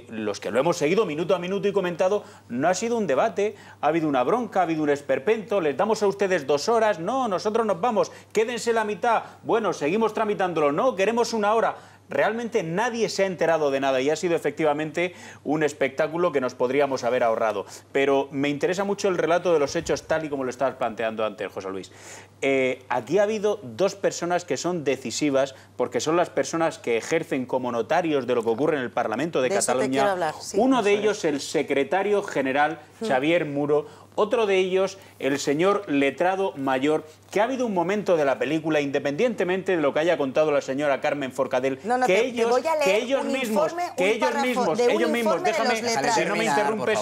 los que lo hemos seguido minuto a minuto y comentado, no ha sido un debate, ha habido una bronca, ha habido un esperpento, les damos a ustedes 2 horas, no, nosotros nos vamos, quédense la mitad, bueno, seguimos tramitándolo, no, queremos 1 hora. Realmente nadie se ha enterado de nada y ha sido efectivamente un espectáculo que nos podríamos haber ahorrado. Pero me interesa mucho el relato de los hechos tal y como lo estabas planteando antes, José Luis. Aquí ha habido 2 personas que son decisivas porque son las personas que ejercen como notarios de lo que ocurre en el Parlamento de Cataluña. Sí, uno de ellos, el secretario general Xavier Muro. Otro de ellos, el señor letrado mayor, que ha habido un momento de la película, independientemente de lo que haya contado la señora Carmen Forcadell, ellos mismos, déjame, si no me interrumpes,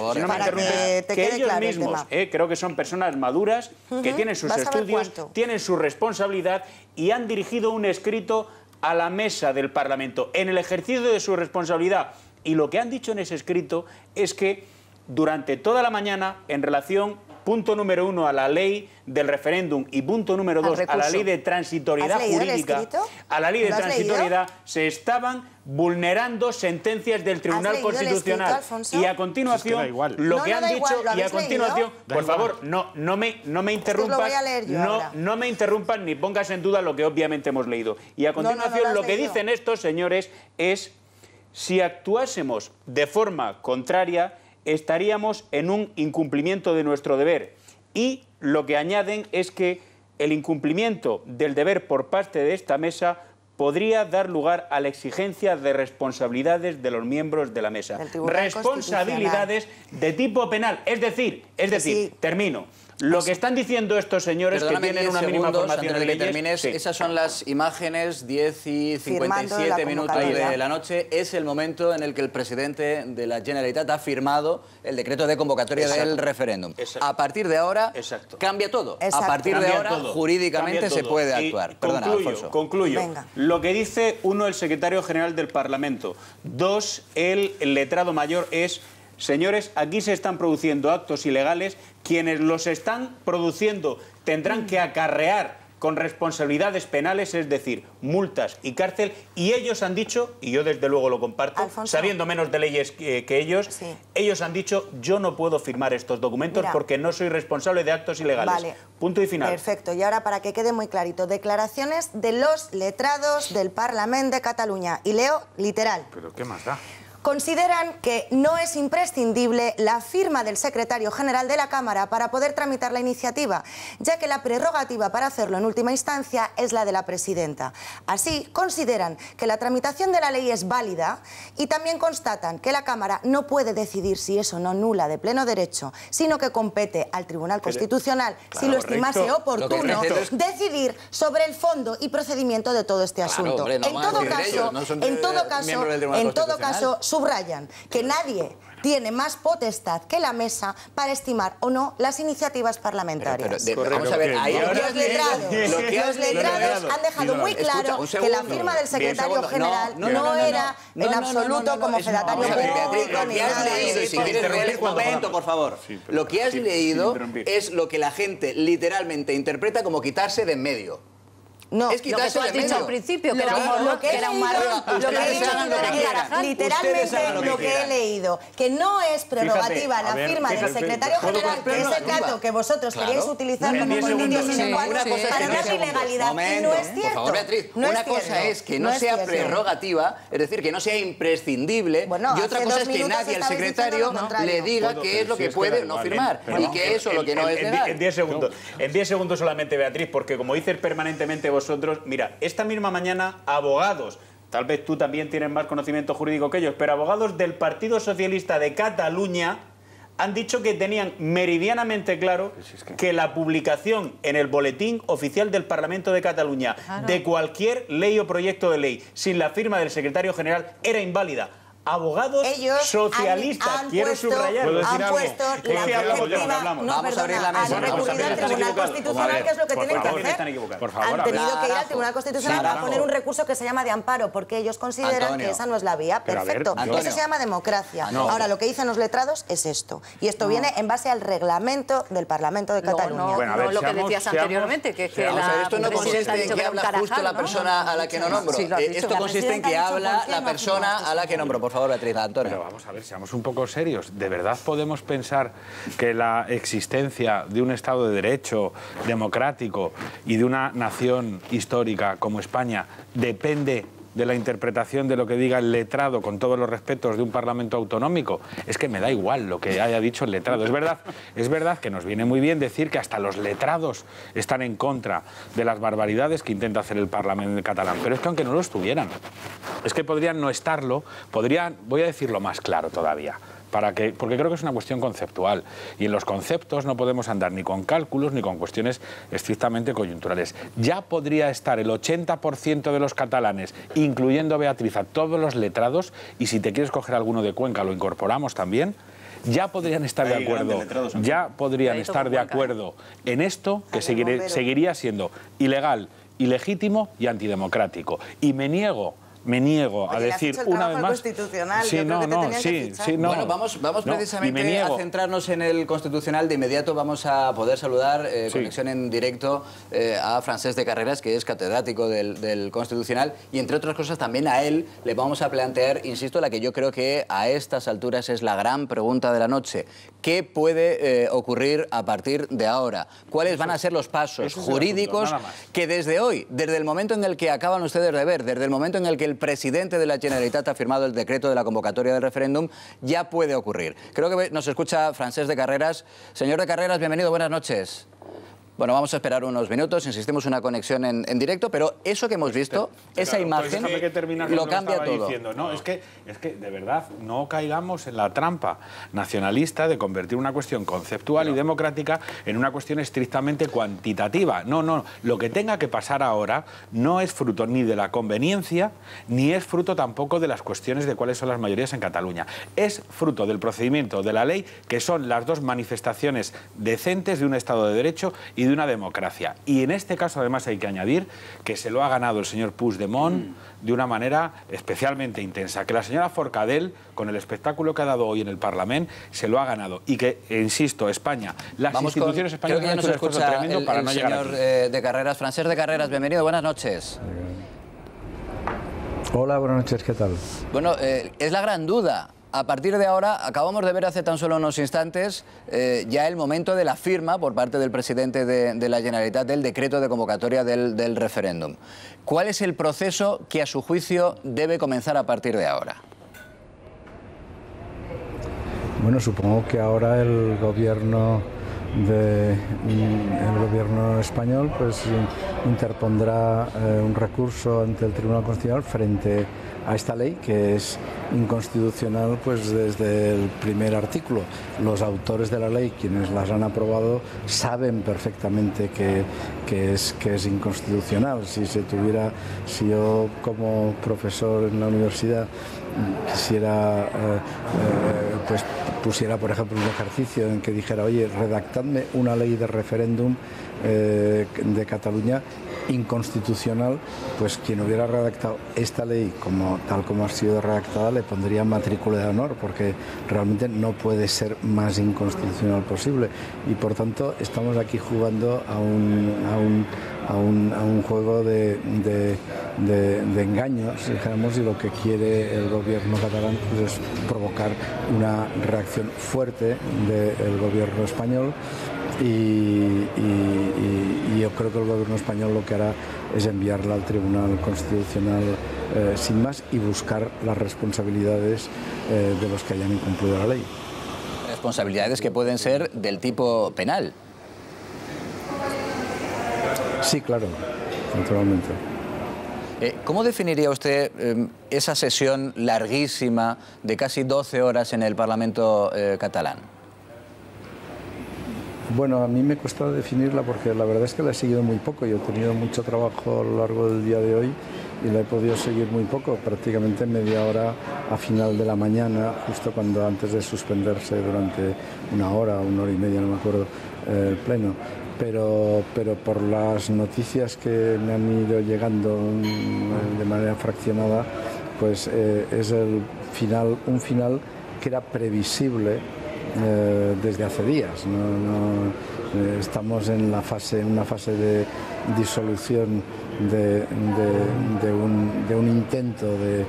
que ellos mismos, creo que son personas maduras, que tienen sus estudios, tienen su responsabilidad y han dirigido un escrito a la mesa del Parlamento en el ejercicio de su responsabilidad. Y lo que han dicho en ese escrito es que durante toda la mañana, en relación, punto número 1, a la ley del referéndum y punto número 2, a la ley de transitoriedad jurídica, a la ley de transitoriedad, se estaban vulnerando sentencias del Tribunal Constitucional. Y a continuación, lo que han dicho, y a continuación, por favor, no me interrumpas, no me interrumpas ni pongas en duda lo que obviamente hemos leído. Y a continuación, lo que dicen estos señores es, si actuásemos de forma contraria, estaríamos en un incumplimiento de nuestro deber. Y lo que añaden es que el incumplimiento del deber por parte de esta mesa podría dar lugar a la exigencia de responsabilidades de los miembros de la mesa. Responsabilidades de tipo penal. Es decir, termino. Lo que están diciendo estos señores, que tienen una mínima formación en leyes... Esas son las imágenes, 10 y 57 minutos de la noche. Es el momento en el que el presidente de la Generalitat ha firmado el decreto de convocatoria del referéndum. A partir de ahora, cambia todo. A partir de ahora, jurídicamente se puede actuar. Perdona, Alfonso. Concluyo. Lo que dice, 1, el secretario general del Parlamento. 2, el letrado mayor es... Señores, aquí se están produciendo actos ilegales. Quienes los están produciendo tendrán que acarrear con responsabilidades penales, es decir, multas y cárcel. Y ellos han dicho, y yo desde luego lo comparto, Alfonso, sabiendo menos de leyes que ellos, ellos han dicho, yo no puedo firmar estos documentos porque no soy responsable de actos ilegales. Vale. Punto y final. Perfecto. Y ahora, para que quede muy clarito, declaraciones de los letrados del Parlamento de Cataluña. Y leo literal. ¿Pero qué más da? Consideran que no es imprescindible la firma del secretario general de la Cámara para poder tramitar la iniciativa, ya que la prerrogativa para hacerlo en última instancia es la de la presidenta. Así, consideran que la tramitación de la ley es válida y también constatan que la Cámara no puede decidir si es o no nula de pleno derecho, sino que compete al Tribunal Constitucional, si lo estimase oportuno, decidir sobre el fondo y procedimiento de todo este asunto. En todo caso, subrayan que nadie tiene más potestad que la mesa para estimar o no las iniciativas parlamentarias. Vamos a ver, ahí los letrados han dejado muy claro que la firma del secretario general no era en absoluto como fedatario público ni nada de eso. Si quieres ver un momento, por favor. Lo que has leído es lo que la gente literalmente interpreta como quitarse de en medio. No, es quitarse lo que tú has dicho al principio, que era un marrón. Literalmente lo que he leído, que no es prerrogativa la firma del secretario general, que es el dato que vosotros queríais utilizar como condición sine qua non para una ilegalidad. Y no es cierto. Por favor, Beatriz, una cosa es que no sea prerrogativa, es decir, que no sea imprescindible, y otra cosa es que nadie al secretario le diga qué es lo que puede no firmar y que eso lo que no es legal. En 10 segundos solamente, Beatriz, porque como dices permanentemente vosotros, mira, esta misma mañana abogados, tal vez tú también tienes más conocimiento jurídico que ellos, pero abogados del Partido Socialista de Cataluña han dicho que tenían meridianamente claro que la publicación en el Boletín Oficial del Parlamento de Cataluña de cualquier ley o proyecto de ley sin la firma del secretario general era inválida. abogados socialistas. Quiero subrayar. Han puesto la perspectiva. Vamos a abrir la mesa. Han recurrido al Tribunal Constitucional, que es lo que tienen que hacer. Por favor, han tenido que ir al Tribunal Constitucional a poner un recurso que se llama de amparo, porque ellos consideran que esa no es la vía. Perfecto. Eso se llama democracia. Ahora, lo que dicen los letrados es esto. Y esto viene en base al reglamento del Parlamento de Cataluña. No lo que decías anteriormente, que esto no consiste en que habla justo la persona a la que no nombro. Esto consiste en que habla la persona a la que nombro. Por favor, Beatriz, Antonio. Pero vamos a ver, seamos un poco serios. ¿De verdad podemos pensar que la existencia de un Estado de Derecho democrático y de una nación histórica como España depende de la interpretación de lo que diga el letrado, con todos los respetos, de un Parlamento autonómico? Es que me da igual lo que haya dicho el letrado. Es verdad que nos viene muy bien decir que hasta los letrados están en contra de las barbaridades que intenta hacer el Parlamento catalán, pero es que aunque no lo estuvieran, es que podrían no estarlo, voy a decirlo más claro todavía, porque creo que es una cuestión conceptual, y en los conceptos no podemos andar ni con cálculos ni con cuestiones estrictamente coyunturales. Ya podría estar el 80% de los catalanes, incluyendo Beatriz, a todos los letrados, y si te quieres coger alguno de Cuenca lo incorporamos también, ya podrían estar de acuerdo, en esto, que seguiría siendo ilegal, ilegítimo y antidemocrático. Y me niego a decir una vez más. Bueno, vamos precisamente a centrarnos en el Constitucional. De inmediato vamos a poder saludar, conexión en directo, a Francesc de Carreras, que es catedrático del Constitucional, y entre otras cosas también a él le vamos a plantear, insisto, la que yo creo que a estas alturas es la gran pregunta de la noche. ¿Qué puede ocurrir a partir de ahora? ¿Cuáles van a ser los pasos jurídicos que desde hoy, desde el momento en el que acaban ustedes de ver, desde el momento en el que el presidente de la Generalitat ha firmado el decreto de la convocatoria del referéndum, ya puede ocurrir? Creo que nos escucha Francesc de Carreras. Señor de Carreras, bienvenido, buenas noches. Bueno, vamos a esperar unos minutos, insistimos una conexión en directo, pero eso que hemos visto, esa imagen, lo cambia todo. No, es que de verdad no caigamos en la trampa nacionalista de convertir una cuestión conceptual y democrática en una cuestión estrictamente cuantitativa. No, lo que tenga que pasar ahora no es fruto ni de la conveniencia, ni es fruto tampoco de las cuestiones de cuáles son las mayorías en Cataluña. Es fruto del procedimiento de la ley, que son las dos manifestaciones decentes de un Estado de Derecho y de una democracia. Y en este caso, además, hay que añadir que se lo ha ganado el señor Puigdemont de una manera especialmente intensa, que la señora Forcadell, con el espectáculo que ha dado hoy en el Parlamento, se lo ha ganado. Y que, insisto, España, las instituciones españolas han hecho un esfuerzo tremendo para no llegar aquí. De Carreras, Francesc de Carreras, bienvenido, buenas noches. Hola, buenas noches, ¿qué tal? Bueno, es la gran duda. A partir de ahora, acabamos de ver hace tan solo unos instantes ya el momento de la firma por parte del presidente de la Generalitat del decreto de convocatoria del referéndum. ¿Cuál es el proceso que, a su juicio, debe comenzar a partir de ahora? Bueno, supongo que ahora el gobierno español pues interpondrá un recurso ante el Tribunal Constitucional frente a esta ley, que es inconstitucional pues desde el primer artículo. Los autores de la ley, quienes las han aprobado, saben perfectamente que es inconstitucional. Si yo como profesor en la universidad quisiera pues pusiera, por ejemplo, un ejercicio en que dijera, oye, redactadme una ley de referéndum de Cataluña inconstitucional, pues quien hubiera redactado esta ley tal como ha sido redactada le pondría matrícula de honor, porque realmente no puede ser más inconstitucional posible. Y por tanto estamos aquí jugando a un juego de engaños, digamos, y lo que quiere el gobierno catalán pues, es provocar una reacción fuerte del gobierno español. Y yo creo que el gobierno español lo que hará es enviarla al Tribunal Constitucional sin más y buscar las responsabilidades de los que hayan incumplido la ley. Responsabilidades que pueden ser del tipo penal. Sí, claro, naturalmente. ¿Cómo definiría usted esa sesión larguísima de casi 12 horas en el Parlamento catalán? Bueno, a mí me cuesta definirla porque la verdad es que la he seguido muy poco. Yo he tenido mucho trabajo a lo largo del día de hoy y la he podido seguir muy poco, prácticamente media hora a final de la mañana, justo cuando antes de suspenderse durante una hora y media, no me acuerdo, el pleno. Pero por las noticias que me han ido llegando de manera fraccionada, pues es un final que era previsible desde hace días. Estamos en una fase de disolución de un intento de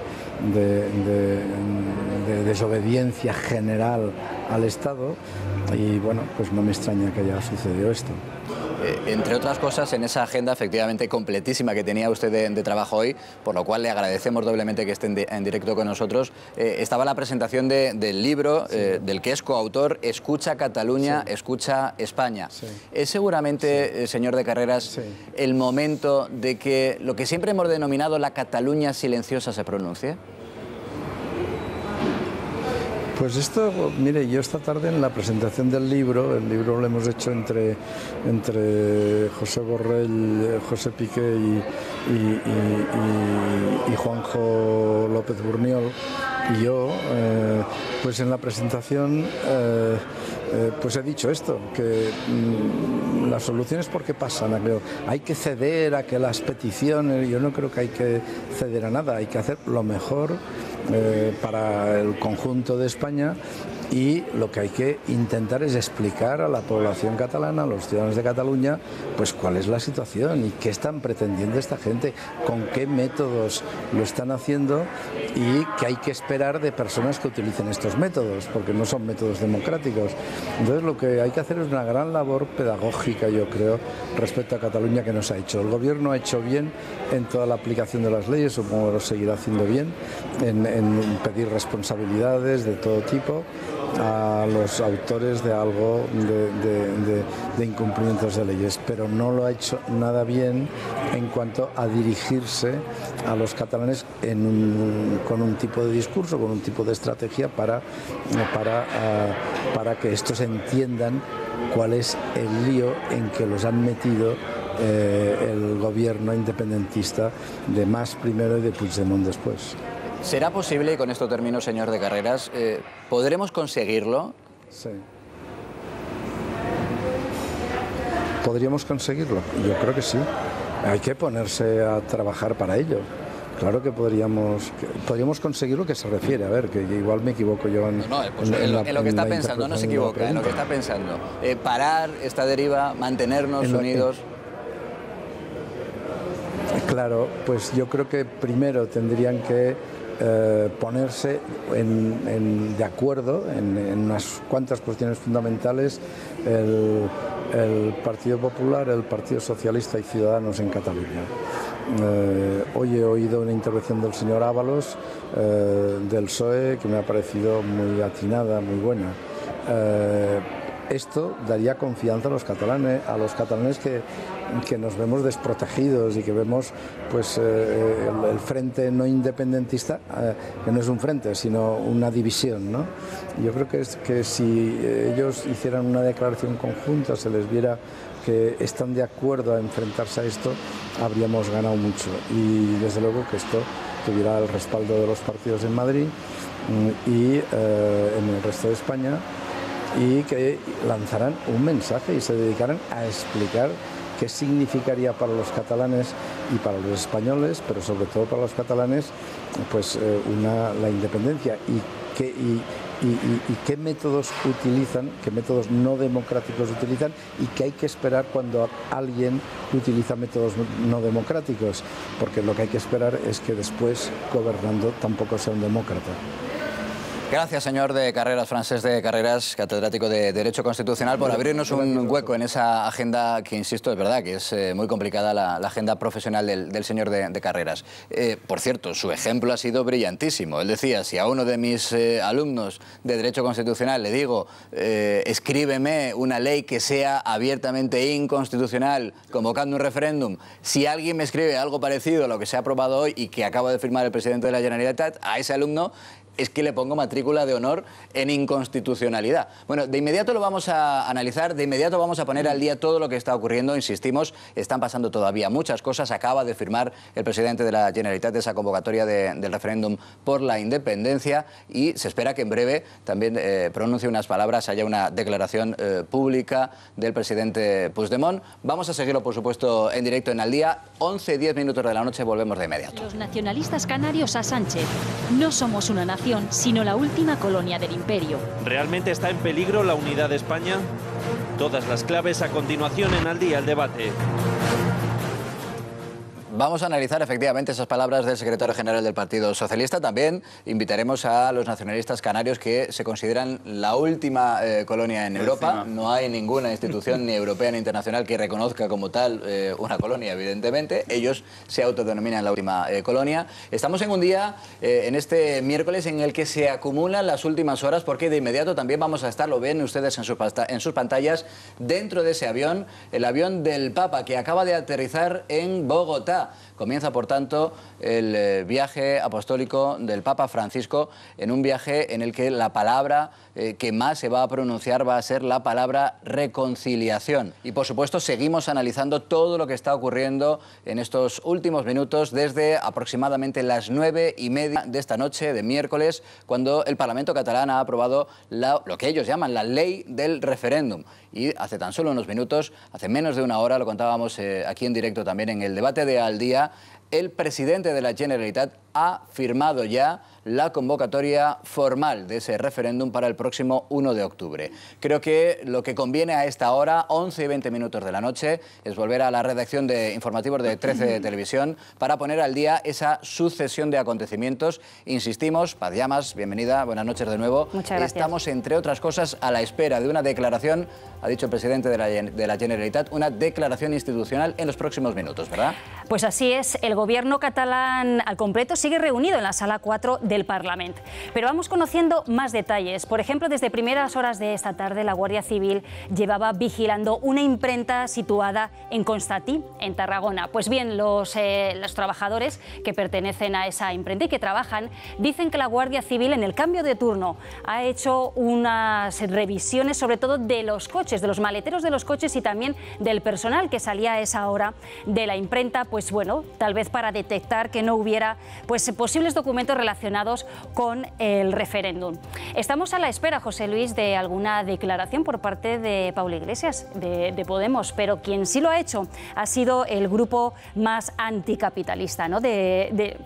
desobediencia general al Estado, y bueno, pues no me extraña que haya sucedido esto. Entre otras cosas, en esa agenda efectivamente completísima que tenía usted de trabajo hoy, por lo cual le agradecemos doblemente que esté en directo con nosotros, estaba la presentación del libro del que es coautor, Escucha Cataluña, Escucha España. Es seguramente, señor de Carreras, el momento de que lo que siempre hemos denominado la Cataluña silenciosa se pronuncie. Pues esto, mire, yo esta tarde en la presentación del libro, el libro lo hemos hecho entre José Borrell, José Piqué y Juanjo López Burniol y yo, pues en la presentación pues he dicho esto, que las soluciones ¿por qué pasan? Hay que ceder a que las peticiones, yo no creo que hay que ceder a nada, hay que hacer lo mejor para el conjunto de España, y lo que hay que intentar es explicar a la población catalana, a los ciudadanos de Cataluña, pues cuál es la situación y qué están pretendiendo esta gente, con qué métodos lo están haciendo y qué hay que esperar de personas que utilicen estos métodos, porque no son métodos democráticos. Entonces lo que hay que hacer es una gran labor pedagógica, yo creo, respecto a Cataluña, que no se ha hecho. El gobierno ha hecho bien en toda la aplicación de las leyes, supongo que lo seguirá haciendo bien, en pedir responsabilidades de todo tipo a los autores de algo de incumplimientos de leyes, pero no lo ha hecho nada bien en cuanto a dirigirse a los catalanes con un tipo de discurso, con un tipo de estrategia para que estos entiendan cuál es el lío en que los han metido el gobierno independentista de Mas primero y de Puigdemont después. ¿Será posible, y con esto termino, señor de Carreras, podremos conseguirlo? Sí. ¿Podríamos conseguirlo? Yo creo que sí. Hay que ponerse a trabajar para ello. Claro que podríamos conseguir lo que se refiere. A ver, que igual me equivoco yo en lo que está pensando, no se equivoca, en lo que está pensando. Parar esta deriva, mantenernos unidos. Claro, pues yo creo que primero tendrían que ponerse de acuerdo en unas cuantas cuestiones fundamentales el Partido Popular, el Partido Socialista y Ciudadanos en Cataluña. Hoy he oído una intervención del señor Ábalos del PSOE que me ha parecido muy atinada, muy buena. Esto daría confianza a los catalanes que nos vemos desprotegidos y que vemos pues el frente no independentista, que no es un frente sino una división, ¿no? Yo creo que si ellos hicieran una declaración conjunta, se les viera que están de acuerdo a enfrentarse a esto, habríamos ganado mucho, y desde luego que esto tuviera el respaldo de los partidos en Madrid y en el resto de España, y que lanzaran un mensaje y se dedicaran a explicar qué significaría para los catalanes y para los españoles, pero sobre todo para los catalanes, pues la independencia, y qué métodos utilizan, qué métodos no democráticos utilizan, y qué hay que esperar cuando alguien utiliza métodos no democráticos, porque lo que hay que esperar es que después, gobernando, tampoco sea un demócrata. Gracias, señor de Carreras, Francesc de Carreras, catedrático de Derecho Constitucional, por abrirnos un hueco en esa agenda que, insisto, es verdad que es muy complicada la agenda profesional del señor de Carreras. Por cierto, su ejemplo ha sido brillantísimo. Él decía, si a uno de mis alumnos de Derecho Constitucional le digo, escríbeme una ley que sea abiertamente inconstitucional, convocando un referéndum, si alguien me escribe algo parecido a lo que se ha aprobado hoy y que acaba de firmar el presidente de la Generalitat, a ese alumno es que le pongo matrícula de honor en inconstitucionalidad. Bueno, de inmediato lo vamos a analizar, de inmediato vamos a poner al día todo lo que está ocurriendo. Insistimos, están pasando todavía muchas cosas. Acaba de firmar el presidente de la Generalitat esa convocatoria del referéndum por la independencia y se espera que en breve también pronuncie unas palabras, haya una declaración pública del presidente Puigdemont. Vamos a seguirlo, por supuesto, en directo en Al Día. 11:10 minutos de la noche, volvemos de inmediato. Los nacionalistas canarios a Sánchez. No somos una nación, sino la última colonia del imperio. ¿Realmente está en peligro la unidad de España? Todas las claves a continuación en Al Día, el debate. Vamos a analizar efectivamente esas palabras del secretario general del Partido Socialista. También invitaremos a los nacionalistas canarios que se consideran la última colonia en Europa. No hay ninguna institución ni europea ni internacional que reconozca como tal una colonia, evidentemente. Ellos se autodenominan la última colonia. Estamos en un día, en este miércoles, en el que se acumulan las últimas horas porque de inmediato también vamos a estar, lo ven ustedes en sus pantallas, dentro de ese avión, el avión del Papa que acaba de aterrizar en Bogotá. Comienza, por tanto, el viaje apostólico del Papa Francisco, en un viaje en el que la palabra que más se va a pronunciar va a ser la palabra reconciliación. Y, por supuesto, seguimos analizando todo lo que está ocurriendo en estos últimos minutos desde aproximadamente las 9:30 de esta noche de miércoles, cuando el Parlamento catalán ha aprobado lo que ellos llaman la ley del referéndum. Y hace tan solo unos minutos, hace menos de una hora, lo contábamos aquí en directo también en el debate de Al Día, el presidente de la Generalitat ha firmado ya la convocatoria formal de ese referéndum para el próximo 1 de octubre. Creo que lo que conviene a esta hora, 11:20 minutos de la noche, es volver a la redacción de informativos de 13 de Televisión para poner al día esa sucesión de acontecimientos. Insistimos, Paz Llamas, bienvenida, buenas noches de nuevo. Muchas gracias. Estamos, entre otras cosas, a la espera de una declaración, ha dicho el presidente de la Generalitat, una declaración institucional en los próximos minutos, ¿verdad? Pues así es, el gobierno catalán al completo sigue reunido en la sala 4 del Parlamento. Pero vamos conociendo más detalles. Por ejemplo, desde primeras horas de esta tarde, la Guardia Civil llevaba vigilando una imprenta situada en Constatí, en Tarragona. Pues bien, los trabajadores que pertenecen a esa imprenta y que trabajan dicen que la Guardia Civil, en el cambio de turno, ha hecho unas revisiones, sobre todo de los coches, de los maleteros de los coches y también del personal que salía a esa hora de la imprenta, pues bueno, tal vez para detectar que no hubiera pues posibles documentos relacionados con el referéndum. Estamos a la espera, José Luis, de alguna declaración por parte de Pablo Iglesias, de Podemos, pero quien sí lo ha hecho ha sido el grupo más anticapitalista, ¿no?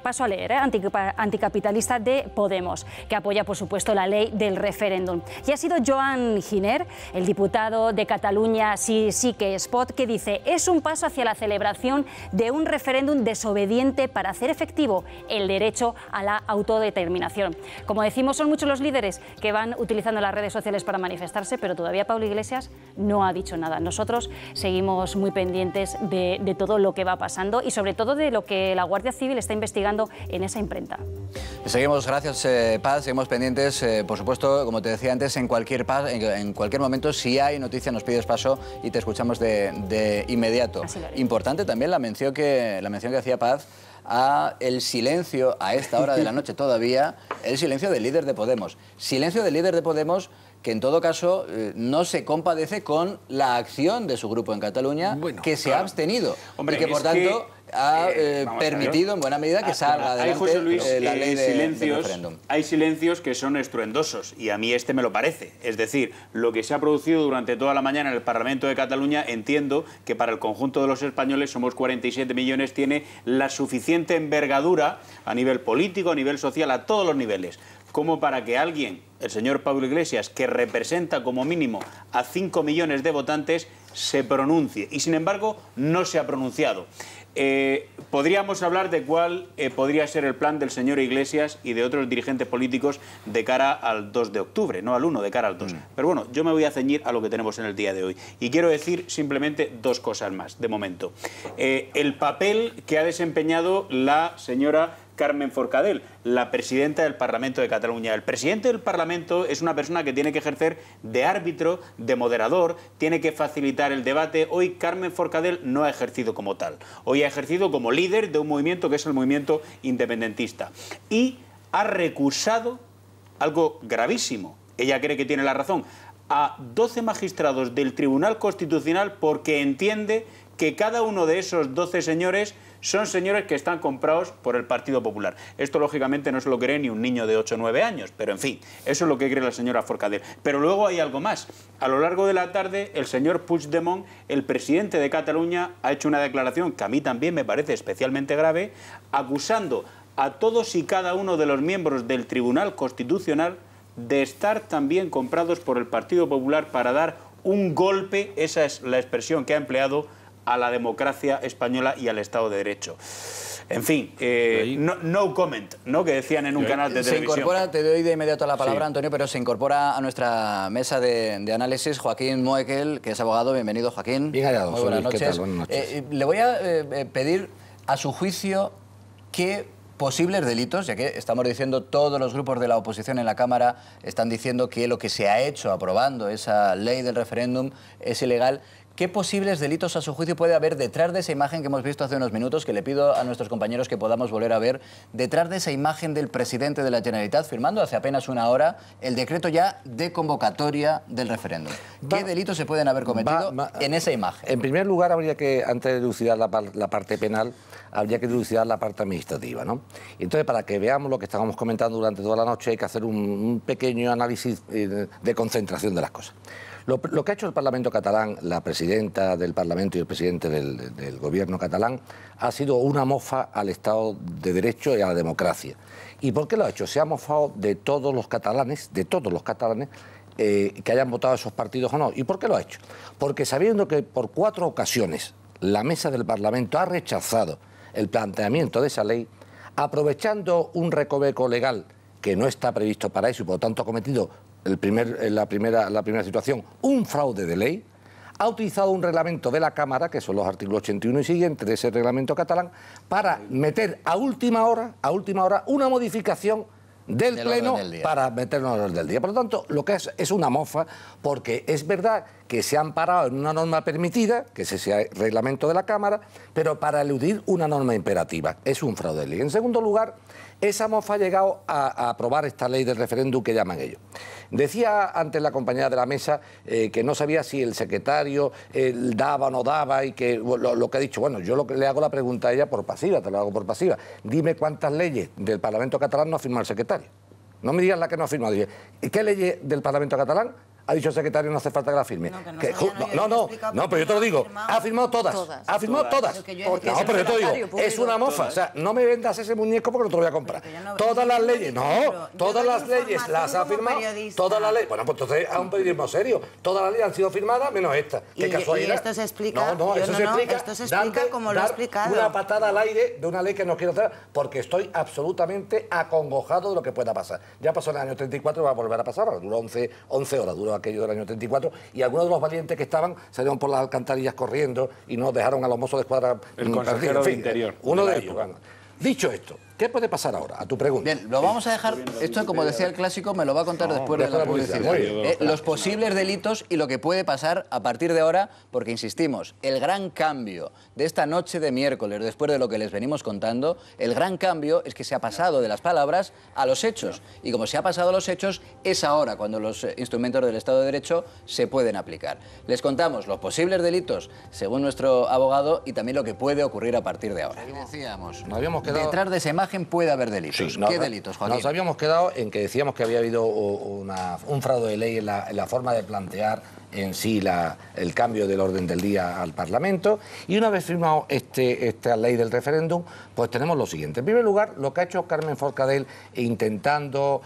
Paso a leer, anticapitalista de Podemos, que apoya, por supuesto, la ley del referéndum. Y ha sido Joan Giner, el diputado de Cataluña Sí que es Pot, que dice: es un paso hacia la celebración de un referéndum desobediente para hacer efectivo el derecho a la autodeterminación. Como decimos, son muchos los líderes que van utilizando las redes sociales para manifestarse, pero todavía Pablo Iglesias no ha dicho nada. Nosotros seguimos muy pendientes de todo lo que va pasando y sobre todo de lo que la Guardia Civil está investigando en esa imprenta. Seguimos, gracias Paz, seguimos pendientes, por supuesto, como te decía antes, en cualquier momento, si hay noticia nos pides paso y te escuchamos de inmediato. Importante también la mención que hacía Paz a el silencio, a esta hora de la noche todavía, el silencio del líder de Podemos. Silencio del líder de Podemos que en todo caso no se compadece con la acción de su grupo en Cataluña, que se ha abstenido. Hombre, y que por tanto ha permitido en buena medida que salga adelante José Luis, la ley del referéndum. Hay silencios que son estruendosos y a mí este me lo parece. Es decir, lo que se ha producido durante toda la mañana en el Parlamento de Cataluña, entiendo que para el conjunto de los españoles, somos 47 millones, tiene la suficiente envergadura a nivel político, a nivel social, a todos los niveles, como para que alguien, el señor Pablo Iglesias, que representa como mínimo a 5 millones de votantes, se pronuncie. Y sin embargo, no se ha pronunciado. Podríamos hablar de cuál podría ser el plan del señor Iglesias y de otros dirigentes políticos de cara al 2 de octubre, no al 1, de cara al 2. Pero bueno, yo me voy a ceñir a lo que tenemos en el día de hoy. Y quiero decir simplemente dos cosas más, de momento. El papel que ha desempeñado la señora Carmen Forcadell, la presidenta del Parlamento de Cataluña. El presidente del Parlamento es una persona que tiene que ejercer de árbitro, de moderador, tiene que facilitar el debate. Hoy Carmen Forcadell no ha ejercido como tal. Hoy ha ejercido como líder de un movimiento que es el movimiento independentista. Y ha recusado algo gravísimo, ella cree que tiene la razón, a 12 magistrados del Tribunal Constitucional porque entiende que cada uno de esos 12 señores son señores que están comprados por el Partido Popular. Esto, lógicamente, no se lo cree ni un niño de 8 o 9 años, pero, en fin, eso es lo que cree la señora Forcadell. Pero luego hay algo más. A lo largo de la tarde, el señor Puigdemont, el presidente de Cataluña, ha hecho una declaración que a mí también me parece especialmente grave, acusando a todos y cada uno de los miembros del Tribunal Constitucional de estar también comprados por el Partido Popular para dar un golpe, esa es la expresión que ha empleado, a la democracia española y al Estado de Derecho. En fin, no comment, ¿no?, que decían en un canal de televisión. Se incorpora, te doy de inmediato la palabra, sí, Antonio, pero se incorpora a nuestra mesa de análisis Joaquín Moekel, que es abogado. Bienvenido, Joaquín. Bien hallado. Muy buenas noches. ¿Qué tal? Buenas noches. Le voy a pedir, a su juicio, qué posibles delitos, ya que estamos diciendo, todos los grupos de la oposición en la Cámara están diciendo que lo que se ha hecho aprobando esa ley del referéndum es ilegal. ¿Qué posibles delitos, a su juicio, puede haber detrás de esa imagen que hemos visto hace unos minutos, que le pido a nuestros compañeros que podamos volver a ver, detrás de esa imagen del presidente de la Generalitat firmando hace apenas una hora el decreto ya de convocatoria del referéndum? ¿Qué delitos se pueden haber cometido en esa imagen? En primer lugar, habría que, antes de dilucidar la parte penal, habría que dilucidar la parte administrativa, ¿no? Y entonces, para que veamos lo que estábamos comentando durante toda la noche, hay que hacer un pequeño análisis de concentración de las cosas. Lo que ha hecho el Parlamento catalán, la presidenta del Parlamento y el presidente del gobierno catalán, ha sido una mofa al Estado de Derecho y a la democracia. ¿Y por qué lo ha hecho? Se ha mofado de todos los catalanes, que hayan votado esos partidos o no. ¿Y por qué lo ha hecho? Porque sabiendo que por 4 ocasiones la mesa del Parlamento ha rechazado el planteamiento de esa ley, aprovechando un recoveco legal que no está previsto para eso y por lo tanto ha cometido la primera situación, un fraude de ley, ha utilizado un reglamento de la Cámara, que son los artículos 81 y siguientes de ese reglamento catalán, para meter a última hora una modificación del Pleno para meternos en el orden del día. Por lo tanto, lo que es una mofa, porque es verdad que se han parado en una norma permitida, que es ese reglamento de la Cámara, pero para eludir una norma imperativa. Es un fraude de ley. En segundo lugar, esa mofa ha llegado a aprobar esta ley del referéndum que llaman ellos. Decía antes la compañera de la mesa que no sabía si el secretario daba o no daba y que lo que ha dicho. Bueno, yo le hago la pregunta a ella por pasiva, te lo hago por pasiva. Dime cuántas leyes del Parlamento catalán no ha firmado el secretario. No me digas la que no ha firmado. ¿Qué leyes del Parlamento catalán ha dicho el secretario no hace falta que la firme? No, pero yo te lo digo, ha firmado todas. Ha firmado todas. No, pero yo te lo digo, es una mofa. O sea, no me vendas ese muñeco porque no te lo voy a comprar. Todas las leyes, todas las leyes las ha firmado. Todas las leyes. Bueno, pues entonces a un periodismo serio. Todas las leyes han sido firmadas menos esta. ¿Qué casualidad? Y esto se explica. Esto se explica como lo ha explicado. Una patada al aire de una ley que no quiero hacer porque estoy absolutamente acongojado de lo que pueda pasar. Ya pasó en el año 34 y va a volver a pasar. Duró 11 horas, duró aquello del año 34, y algunos de los valientes que estaban salieron por las alcantarillas corriendo y nos dejaron a los mozos de escuadra. El consejero de Interior. Uno de ellos. Bueno. Dicho esto, ¿qué puede pasar ahora? A tu pregunta. Bien, lo vamos a dejar. Esto, como decía el clásico, me lo va a contar después de la publicidad. Los posibles delitos y lo que puede pasar a partir de ahora, porque insistimos, el gran cambio de esta noche de miércoles, después de lo que les venimos contando, el gran cambio es que se ha pasado de las palabras a los hechos. Y como se ha pasado a los hechos, es ahora cuando los instrumentos del Estado de Derecho se pueden aplicar. Les contamos los posibles delitos, según nuestro abogado, y también lo que puede ocurrir a partir de ahora. Decíamos, detrás de esa imagen puede haber delitos. Sí, ¿qué delitos, Joaquín? Nos habíamos quedado en que decíamos que había habido un fraude de ley en la forma de plantear en sí el cambio del orden del día al Parlamento, y una vez firmado esta ley del referéndum, pues tenemos lo siguiente. En primer lugar, lo que ha hecho Carmen Forcadell intentando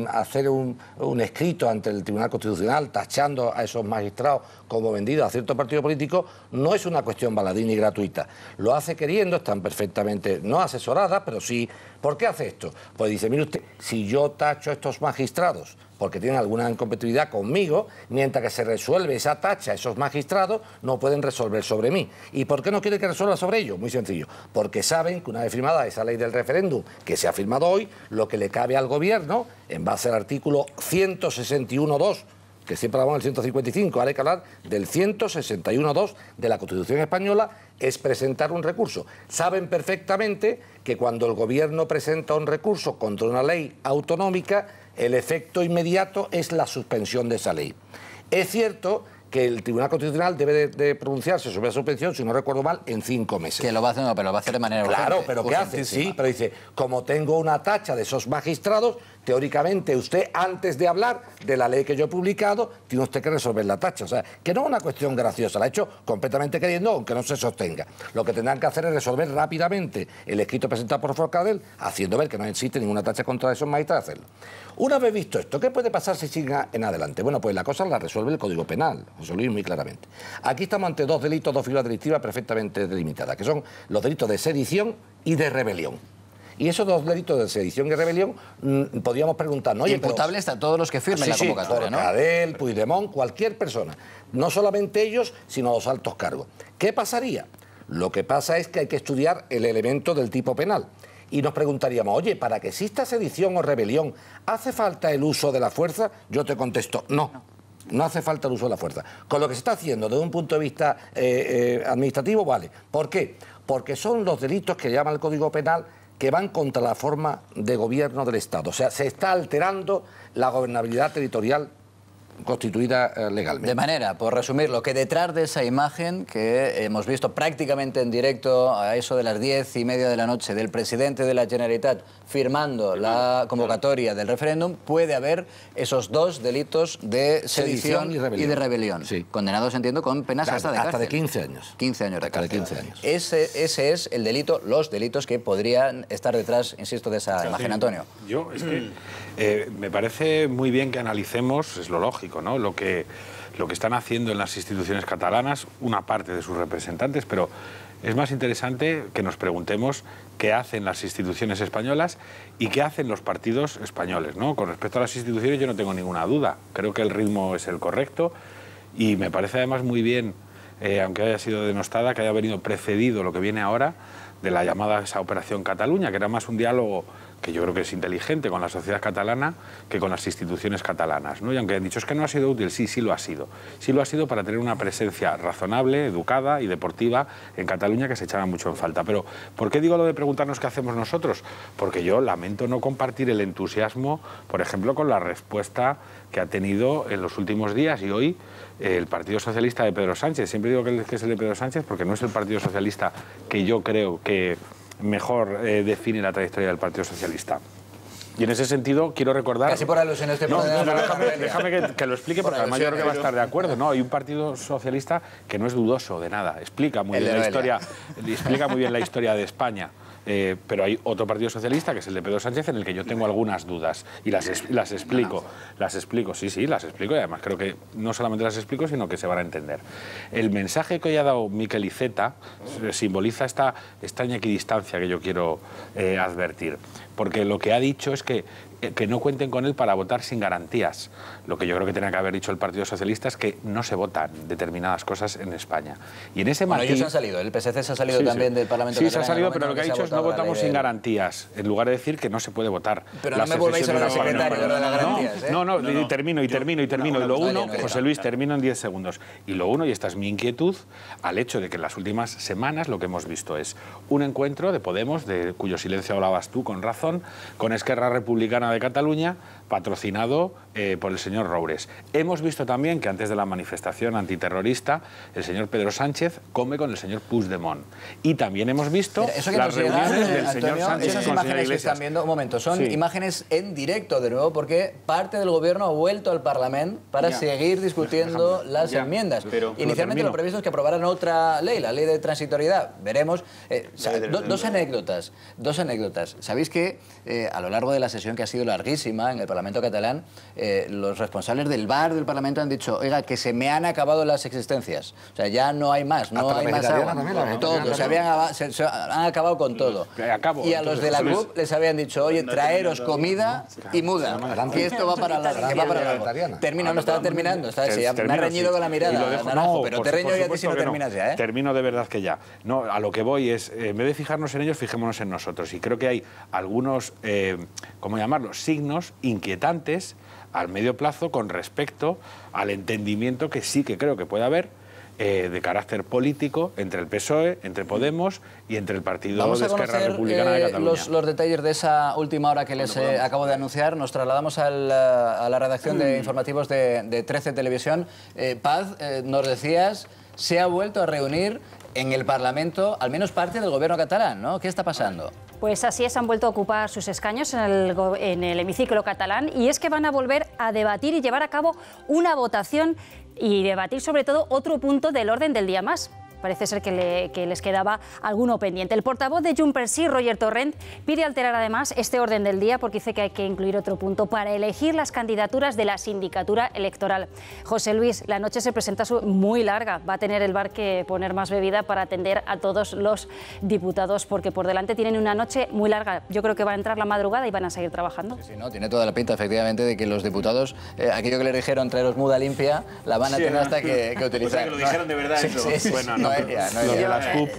hacer un escrito ante el Tribunal Constitucional, tachando a esos magistrados como vendidos a cierto partido político, no es una cuestión baladí ni gratuita. Lo hace queriendo, están perfectamente, no asesoradas, pero sí. ¿Por qué hace esto? Pues dice, mire usted, si yo tacho a estos magistrados porque tienen alguna incompatibilidad conmigo, mientras que se resuelve esa tacha, esos magistrados no pueden resolver sobre mí. ¿Y por qué no quieren que resuelva sobre ellos? Muy sencillo, porque saben que una vez firmada esa ley del referéndum, que se ha firmado hoy, lo que le cabe al gobierno, en base al artículo 161.2, que siempre hablamos del 155, ahora hay que hablar del 161.2 de la Constitución española, es presentar un recurso. Saben perfectamente que cuando el gobierno presenta un recurso contra una ley autonómica, el efecto inmediato es la suspensión de esa ley. Es cierto que el Tribunal Constitucional debe de pronunciarse sobre la suspensión, si no recuerdo mal, en 5 meses. Que lo va a hacer, no, pero lo va a hacer de manera Claro, urgente, pero ¿qué hace? Sí, pero dice, como tengo una tacha de esos magistrados, teóricamente usted, antes de hablar de la ley que yo he publicado, tiene usted que resolver la tacha. O sea, que no es una cuestión graciosa, la ha hecho completamente queriendo, aunque no se sostenga. Lo que tendrán que hacer es resolver rápidamente el escrito presentado por Forcadell, haciendo ver que no existe ninguna tacha contra esos magistrados, hacerlo. Una vez visto esto, ¿qué puede pasar si siga en adelante? Bueno, pues la cosa la resuelve el Código Penal, José Luis, muy claramente. Aquí estamos ante dos delitos, dos figuras delictivas perfectamente delimitadas, que son los delitos de sedición y de rebelión. Y esos dos delitos de sedición y rebelión, podríamos preguntarnos... Oye, imputables a todos los que firmen la convocatoria, ¿no? Forcadell, Puigdemont, cualquier persona. No solamente ellos, sino los altos cargos. ¿Qué pasaría? Lo que pasa es que hay que estudiar el elemento del tipo penal. Y nos preguntaríamos, oye, ¿para que exista sedición o rebelión, ¿hace falta el uso de la fuerza? Yo te contesto, no. No hace falta el uso de la fuerza. Con lo que se está haciendo desde un punto de vista administrativo, vale. ¿Por qué? Porque son los delitos que llama el Código Penal que van contra la forma de gobierno del Estado. O sea, se está alterando la gobernabilidad territorial constituida legalmente. De manera, por resumirlo, que detrás de esa imagen que hemos visto prácticamente en directo a eso de las 10:30 de la noche del presidente de la Generalitat firmando la convocatoria del referéndum, puede haber esos dos delitos de sedición y de rebelión. Sí. Condenados, entiendo, con penas hasta de cárcel. Hasta de 15 años. 15 años de cárcel. Hasta de 15 años. Ese es el delito, los delitos que podrían estar detrás, insisto, de esa imagen. Antonio. Yo, es que me parece muy bien que analicemos, es lo lógico, ¿no? Lo que están haciendo en las instituciones catalanas, una parte de sus representantes, pero es más interesante que nos preguntemos qué hacen las instituciones españolas y qué hacen los partidos españoles, ¿no? Con respecto a las instituciones yo no tengo ninguna duda, creo que el ritmo es el correcto y me parece además muy bien, aunque haya sido denostada, que haya venido precedido lo que viene ahora de la llamada esa Operación Cataluña, que era más un diálogo que yo creo que es inteligente con la sociedad catalana que con las instituciones catalanas, ¿no? Y aunque han dicho es que no ha sido útil, sí lo ha sido. Sí lo ha sido para tener una presencia razonable, educada y deportiva en Cataluña que se echaba mucho en falta. Pero, ¿por qué digo lo de preguntarnos qué hacemos nosotros? Porque yo lamento no compartir el entusiasmo, por ejemplo, con la respuesta que ha tenido en los últimos días y hoy el Partido Socialista de Pedro Sánchez. Siempre digo que es el de Pedro Sánchez porque no es el Partido Socialista que yo creo que mejor define la trayectoria del Partido Socialista. Y en ese sentido quiero recordar... Casi por alusión este no, déjame que lo explique porque además yo creo que va a estar de acuerdo. No, hay un Partido Socialista que no es dudoso de nada. Explica muy bien la historia de España. Pero hay otro Partido Socialista, que es el de Pedro Sánchez, en el que yo tengo algunas dudas y las explico. Las explico, sí, las explico y además creo que no solamente las explico, sino que se van a entender. El mensaje que hoy ha dado Miquel Iceta simboliza esta extraña equidistancia que yo quiero advertir, porque lo que ha dicho es que no cuenten con él para votar sin garantías. Lo que yo creo que tenía que haber dicho el Partido Socialista es que no se votan determinadas cosas en España. Y en ese ellos han salido, el PSC se ha salido también del Parlamento catalán. Sí, se ha salido, pero lo que ha dicho es no votamos sin garantías, en lugar de decir que no se puede votar. Pero no me volvéis a hablar del secretario de las garantías. No, termino. Y lo uno, José Luis, termino en 10 segundos. Y lo uno, y esta es mi inquietud, al hecho de que en las últimas semanas lo que hemos visto es un encuentro de Podemos, de cuyo silencio hablabas tú con razón, con Esquerra Republicana de Cataluña, patrocinado por el señor Roures. Hemos visto también que antes de la manifestación antiterrorista, el señor Pedro Sánchez come con el señor Puigdemont. Y también hemos visto las reuniones del señor Sánchez con el señor Iglesias. Que están viendo, un momento, son imágenes en directo de nuevo, porque parte del gobierno ha vuelto al Parlamento para seguir discutiendo las enmiendas. Inicialmente lo previsto es que aprobaran otra ley, la ley de transitoriedad. Veremos. Dos anécdotas. Sabéis que a lo largo de la sesión, que ha sido larguísima en el Parlamento catalán, los responsables del bar del Parlamento han dicho, oiga, que se me han acabado las existencias. O sea, ya no hay más, no hay más agua. Todo, se han acabado con todo. Y a los de la CUP les habían dicho, oye, traeros comida y muda, que esto va para largo. Termino, no estaba terminando. Me ha reñido con la mirada, Naranjo, pero te reño ya si no terminas ya. Termino de verdad que ya. No, a lo que voy es, en vez de fijarnos en ellos, fijémonos en nosotros. Y creo que hay algunos, ¿cómo llamarlos?, signos inquietantes al medio plazo con respecto al entendimiento que sí que creo que puede haber de carácter político entre el PSOE, entre Podemos y entre el Partido Vamos de a Esquerra conocer Republicana de Cataluña. los detalles de esa última hora que les acabo de anunciar. Nos trasladamos a la redacción de informativos de 13 Televisión. Paz, nos decías, se ha vuelto a reunir en el Parlamento al menos parte del gobierno catalán, ¿no? ¿Qué está pasando? Pues así es, han vuelto a ocupar sus escaños en el hemiciclo catalán, y es que van a volver a debatir y llevar a cabo una votación y debatir sobre todo otro punto del orden del día más. Parece ser que les quedaba alguno pendiente. El portavoz de Junts per Sí, Roger Torrent, pide alterar además este orden del día porque dice que hay que incluir otro punto para elegir las candidaturas de la sindicatura electoral. José Luis, la noche se presenta muy larga. Va a tener el bar que poner más bebida para atender a todos los diputados porque por delante tienen una noche muy larga. Yo creo que va a entrar la madrugada y van a seguir trabajando. Sí, no, tiene toda la pinta, efectivamente, de que los diputados, aquello que les dijeron traeros muda limpia, la van a tener hasta que utilizar. O sea, que lo dijeron de verdad eso. Sí, bueno, no.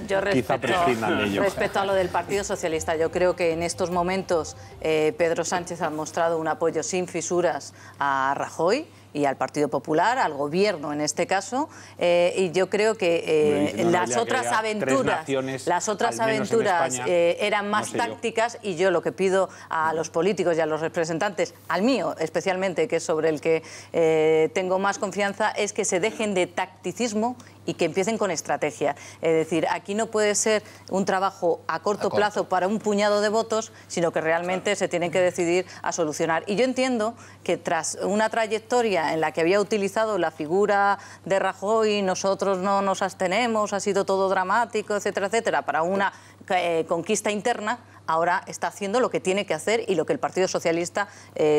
Yo respecto a lo del Partido Socialista, yo creo que en estos momentos Pedro Sánchez ha mostrado un apoyo sin fisuras a Rajoy y al Partido Popular, al Gobierno en este caso, y yo creo que las otras aventuras eran más tácticas, y yo lo que pido a los políticos y a los representantes, al mío especialmente, que es sobre el que tengo más confianza, es que se dejen de tacticismo y que empiecen con estrategia. Es decir, aquí no puede ser un trabajo a corto plazo para un puñado de votos, sino que realmente se tienen que decidir a solucionar. Y yo entiendo que tras una trayectoria en la que había utilizado la figura de Rajoy, nosotros no nos abstenemos, ha sido todo dramático, etcétera, etcétera, para una conquista interna, ahora está haciendo lo que tiene que hacer y lo que el Partido Socialista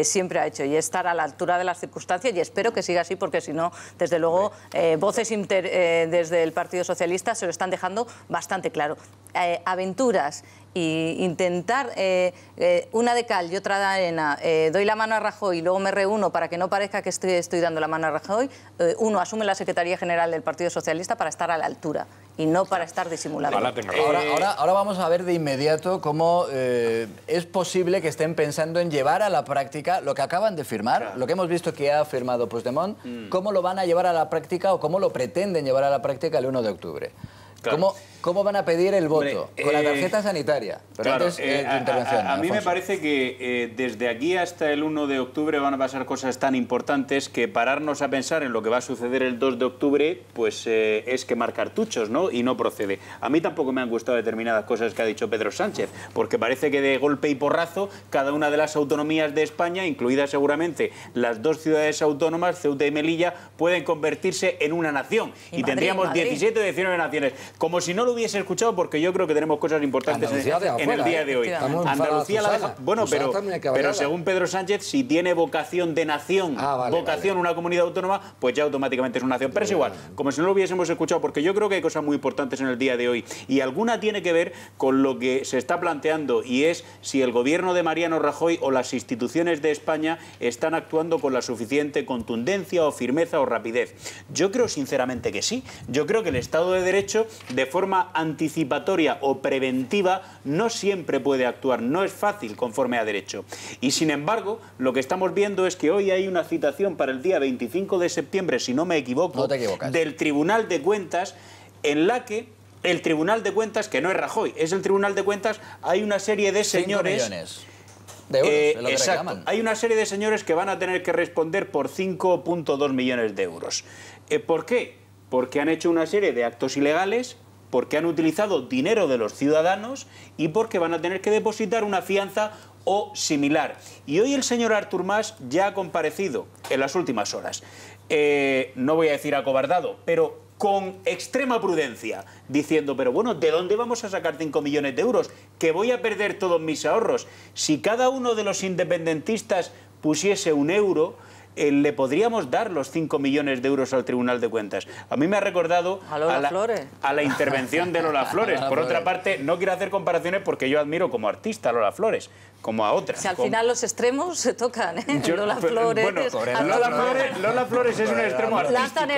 siempre ha hecho, y estar a la altura de las circunstancias, y espero que siga así, porque si no, desde luego, voces desde el Partido Socialista se lo están dejando bastante claro. Aventuras y intentar una de cal y otra de arena, doy la mano a Rajoy y luego me reúno para que no parezca que estoy dando la mano a Rajoy, uno asume la Secretaría General del Partido Socialista para estar a la altura y no para estar disimulando. Ahora vamos a ver de inmediato cómo es posible que estén pensando en llevar a la práctica lo que acaban de firmar, lo que hemos visto que ha firmado Puigdemont, cómo lo van a llevar a la práctica o cómo lo pretenden llevar a la práctica el 1 de octubre. Claro. ¿Cómo van a pedir el voto? Con la tarjeta sanitaria. Pero claro, antes, tu intervención, a mí me Alfonso. parece que desde aquí hasta el 1 de octubre van a pasar cosas tan importantes que pararnos a pensar en lo que va a suceder el 2 de octubre pues es quemar cartuchos, ¿no? Y no procede. A mí tampoco me han gustado determinadas cosas que ha dicho Pedro Sánchez, porque parece que de golpe y porrazo cada una de las autonomías de España, incluidas seguramente las 2 ciudades autónomas, Ceuta y Melilla, pueden convertirse en una nación. Y tendríamos 17 o 19 naciones. Como si no lo hubiese escuchado, porque yo creo que tenemos cosas importantes en el día de hoy. Andalucía la deja... Bueno, pero según Pedro Sánchez, si tiene vocación de nación, una comunidad autónoma, pues ya automáticamente es una nación. Pero es igual, como si no lo hubiésemos escuchado, porque yo creo que hay cosas muy importantes en el día de hoy. Y alguna tiene que ver con lo que se está planteando, y es si el gobierno de Mariano Rajoy o las instituciones de España están actuando con la suficiente contundencia o firmeza o rapidez. Yo creo sinceramente que sí. Yo creo que el Estado de Derecho, de forma anticipatoria o preventiva, no siempre puede actuar, no es fácil conforme a derecho. Y sin embargo, lo que estamos viendo es que hoy hay una citación para el día 25 de septiembre, si no me equivoco, del Tribunal de Cuentas, en la que el Tribunal de Cuentas, que no es Rajoy, es el Tribunal de Cuentas, hay una serie de señores... 5 millones de euros, es lo que reclaman. Hay una serie de señores que van a tener que responder por 5,2 millones de euros. ¿Por qué? Porque han hecho una serie de actos ilegales, porque han utilizado dinero de los ciudadanos y porque van a tener que depositar una fianza o similar. Y hoy el señor Artur Mas ya ha comparecido en las últimas horas. No voy a decir acobardado, pero con extrema prudencia, diciendo, pero bueno, ¿de dónde vamos a sacar 5 millones de euros? ¿Que voy a perder todos mis ahorros? Si cada uno de los independentistas pusiese 1 euro... le podríamos dar los 5 millones de euros al Tribunal de Cuentas. A mí me ha recordado a la intervención de Lola Flores. Por otra parte, no quiero hacer comparaciones porque yo admiro como artista a Lola Flores, como a otras. Si al final los extremos se tocan, ¿eh? Lola Flores... Bueno, Lola Flores es un extremo artístico. Lanzan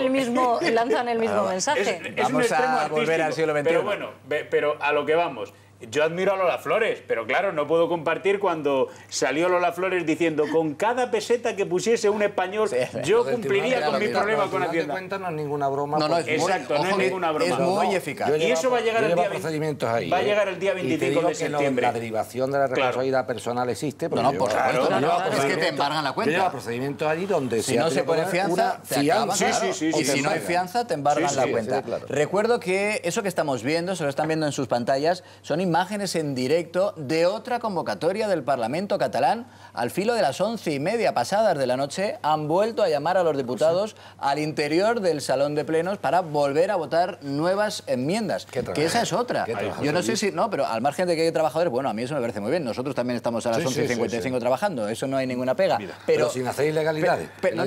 el mismo mensaje. Es un extremo artístico. Volver al siglo XXI. Pero bueno, pero a lo que vamos. Yo admiro a Lola Flores, pero claro, no puedo compartir cuando salió Lola Flores diciendo con cada peseta que pusiese un español, yo cumpliría con mi problema con Hacienda. Cuenta no es ninguna broma. No, exacto, no es ninguna broma. Es muy eficaz. Y eso va a llegar el día procedimientos ahí, va a llegar el día 25 de septiembre. La derivación de la responsabilidad personal existe. No, por supuesto. Es que te embargan la cuenta. Lleva procedimientos allí donde si no se pone fianza, te acaban, y si no hay fianza, te embargan la cuenta. Recuerdo que eso que estamos viendo, se lo están viendo en sus pantallas, son imágenes en directo de otra convocatoria del Parlamento catalán. Al filo de las 11:30 pasadas de la noche han vuelto a llamar a los diputados al interior del salón de plenos para volver a votar nuevas enmiendas. Que esa es otra. Yo no sé si... No, pero al margen de que hay trabajadores, bueno, a mí eso me parece muy bien. Nosotros también estamos a las 11:55 trabajando. Eso no hay ninguna pega. Pero sin hacer ilegalidades. Pero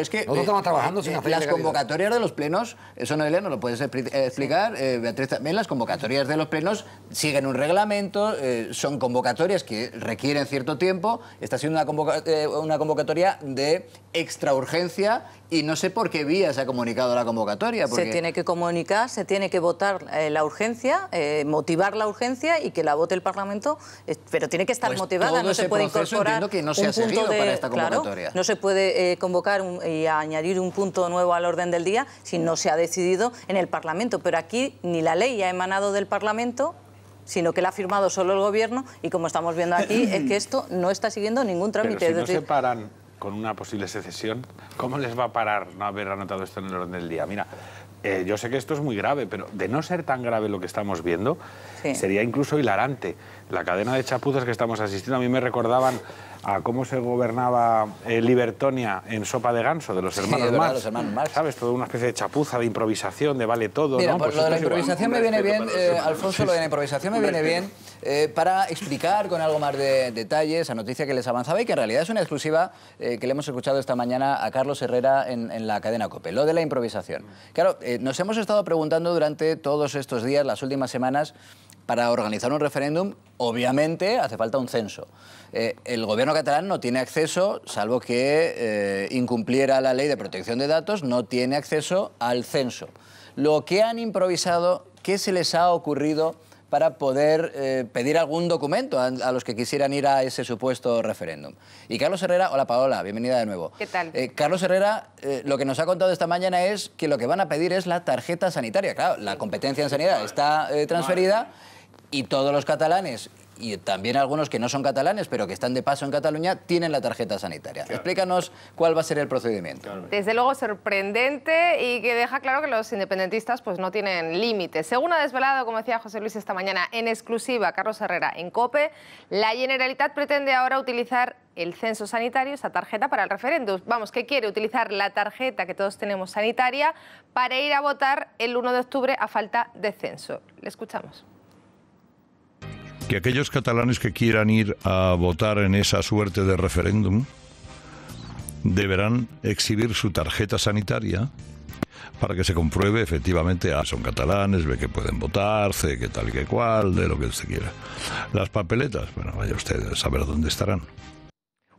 es que... Nosotros estamos trabajando sin hacer las convocatorias de los plenos, eso Noelia nos lo puedes explicar, Beatriz también, las convocatorias de los plenos siguen un reglamento, son convocatorias que requieren cierto tiempo. Está siendo una convocatoria de extra urgencia y no sé por qué vía se ha comunicado la convocatoria. Se tiene que comunicar, se tiene que votar la urgencia, motivar la urgencia y que la vote el Parlamento, pero tiene que estar motivada, no se puede incorporar que no se ha seguido para esta convocatoria. Claro, no se puede convocar y añadir un punto nuevo al orden del día si no se ha decidido en el Parlamento, pero aquí ni la ley ha emanado del Parlamento, sino que la ha firmado solo el Gobierno y como estamos viendo aquí es que esto no está siguiendo ningún trámite. Pero si no se paran con una posible secesión, ¿cómo les va a parar no haber anotado esto en el orden del día? Mira, yo sé que esto es muy grave, pero de no ser tan grave lo que estamos viendo, sería incluso hilarante. La cadena de chapuzas que estamos asistiendo, a mí me recordaban a cómo se gobernaba Libertonia en Sopa de Ganso, de los hermanos Marx. ¿Sabes? Toda una especie de chapuza, de improvisación, de vale todo. Mira, ¿no? Pues lo de la improvisación me viene bien, Alfonso, lo de la improvisación me viene bien para explicar con algo más de detalle esa noticia que les avanzaba y que en realidad es una exclusiva que le hemos escuchado esta mañana a Carlos Herrera en la cadena COPE, lo de la improvisación. Claro, nos hemos estado preguntando durante todos estos días, las últimas semanas, para organizar un referéndum, obviamente hace falta un censo. El gobierno catalán no tiene acceso, salvo que incumpliera la ley de protección de datos, no tiene acceso al censo. Lo que han improvisado, ¿qué se les ha ocurrido para poder pedir algún documento a los que quisieran ir a ese supuesto referéndum? Y Carlos Herrera, hola Paola, bienvenida de nuevo. ¿Qué tal? Carlos Herrera, lo que nos ha contado esta mañana es que lo que van a pedir es la tarjeta sanitaria. Claro, la competencia en sanidad está transferida y todos los catalanes, y también algunos que no son catalanes, pero que están de paso en Cataluña, tienen la tarjeta sanitaria. Claro. Explícanos cuál va a ser el procedimiento. Claro. Desde luego sorprendente y que deja claro que los independentistas pues, no tienen límites. Según ha desvelado, como decía José Luis esta mañana, en exclusiva Carlos Herrera en COPE, la Generalitat pretende ahora utilizar el censo sanitario, esa tarjeta para el referéndum. Vamos, que quiere utilizar la tarjeta que todos tenemos sanitaria para ir a votar el 1 de octubre a falta de censo. Le escuchamos. Que aquellos catalanes que quieran ir a votar en esa suerte de referéndum deberán exhibir su tarjeta sanitaria para que se compruebe efectivamente, son catalanes, ve que pueden votar, sé que tal y que cual, de lo que se quiera. Las papeletas, bueno, vaya usted a saber dónde estarán.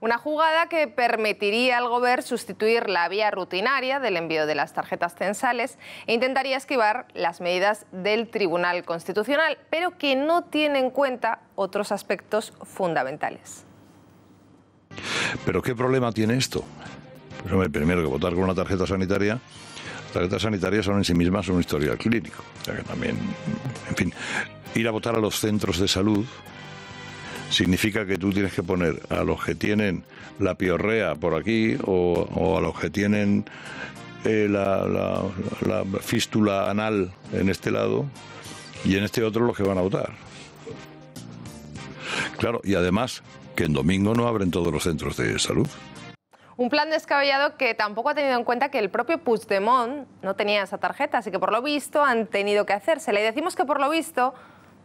Una jugada que permitiría al Gobierno sustituir la vía rutinaria del envío de las tarjetas censales e intentaría esquivar las medidas del Tribunal Constitucional, pero que no tiene en cuenta otros aspectos fundamentales. ¿Pero qué problema tiene esto? Pues, hombre, primero que votar con una tarjeta sanitaria. Las tarjetas sanitarias son en sí mismas un historial clínico. O sea que también, en fin, ir a votar a los centros de salud significa que tú tienes que poner a los que tienen la piorrea por aquí o a los que tienen la fístula anal en este lado y en este otro los que van a votar. Claro, y además que en domingo no abren todos los centros de salud. Un plan descabellado que tampoco ha tenido en cuenta que el propio Puigdemont no tenía esa tarjeta, así que por lo visto han tenido que hacérsela. Y decimos que por lo visto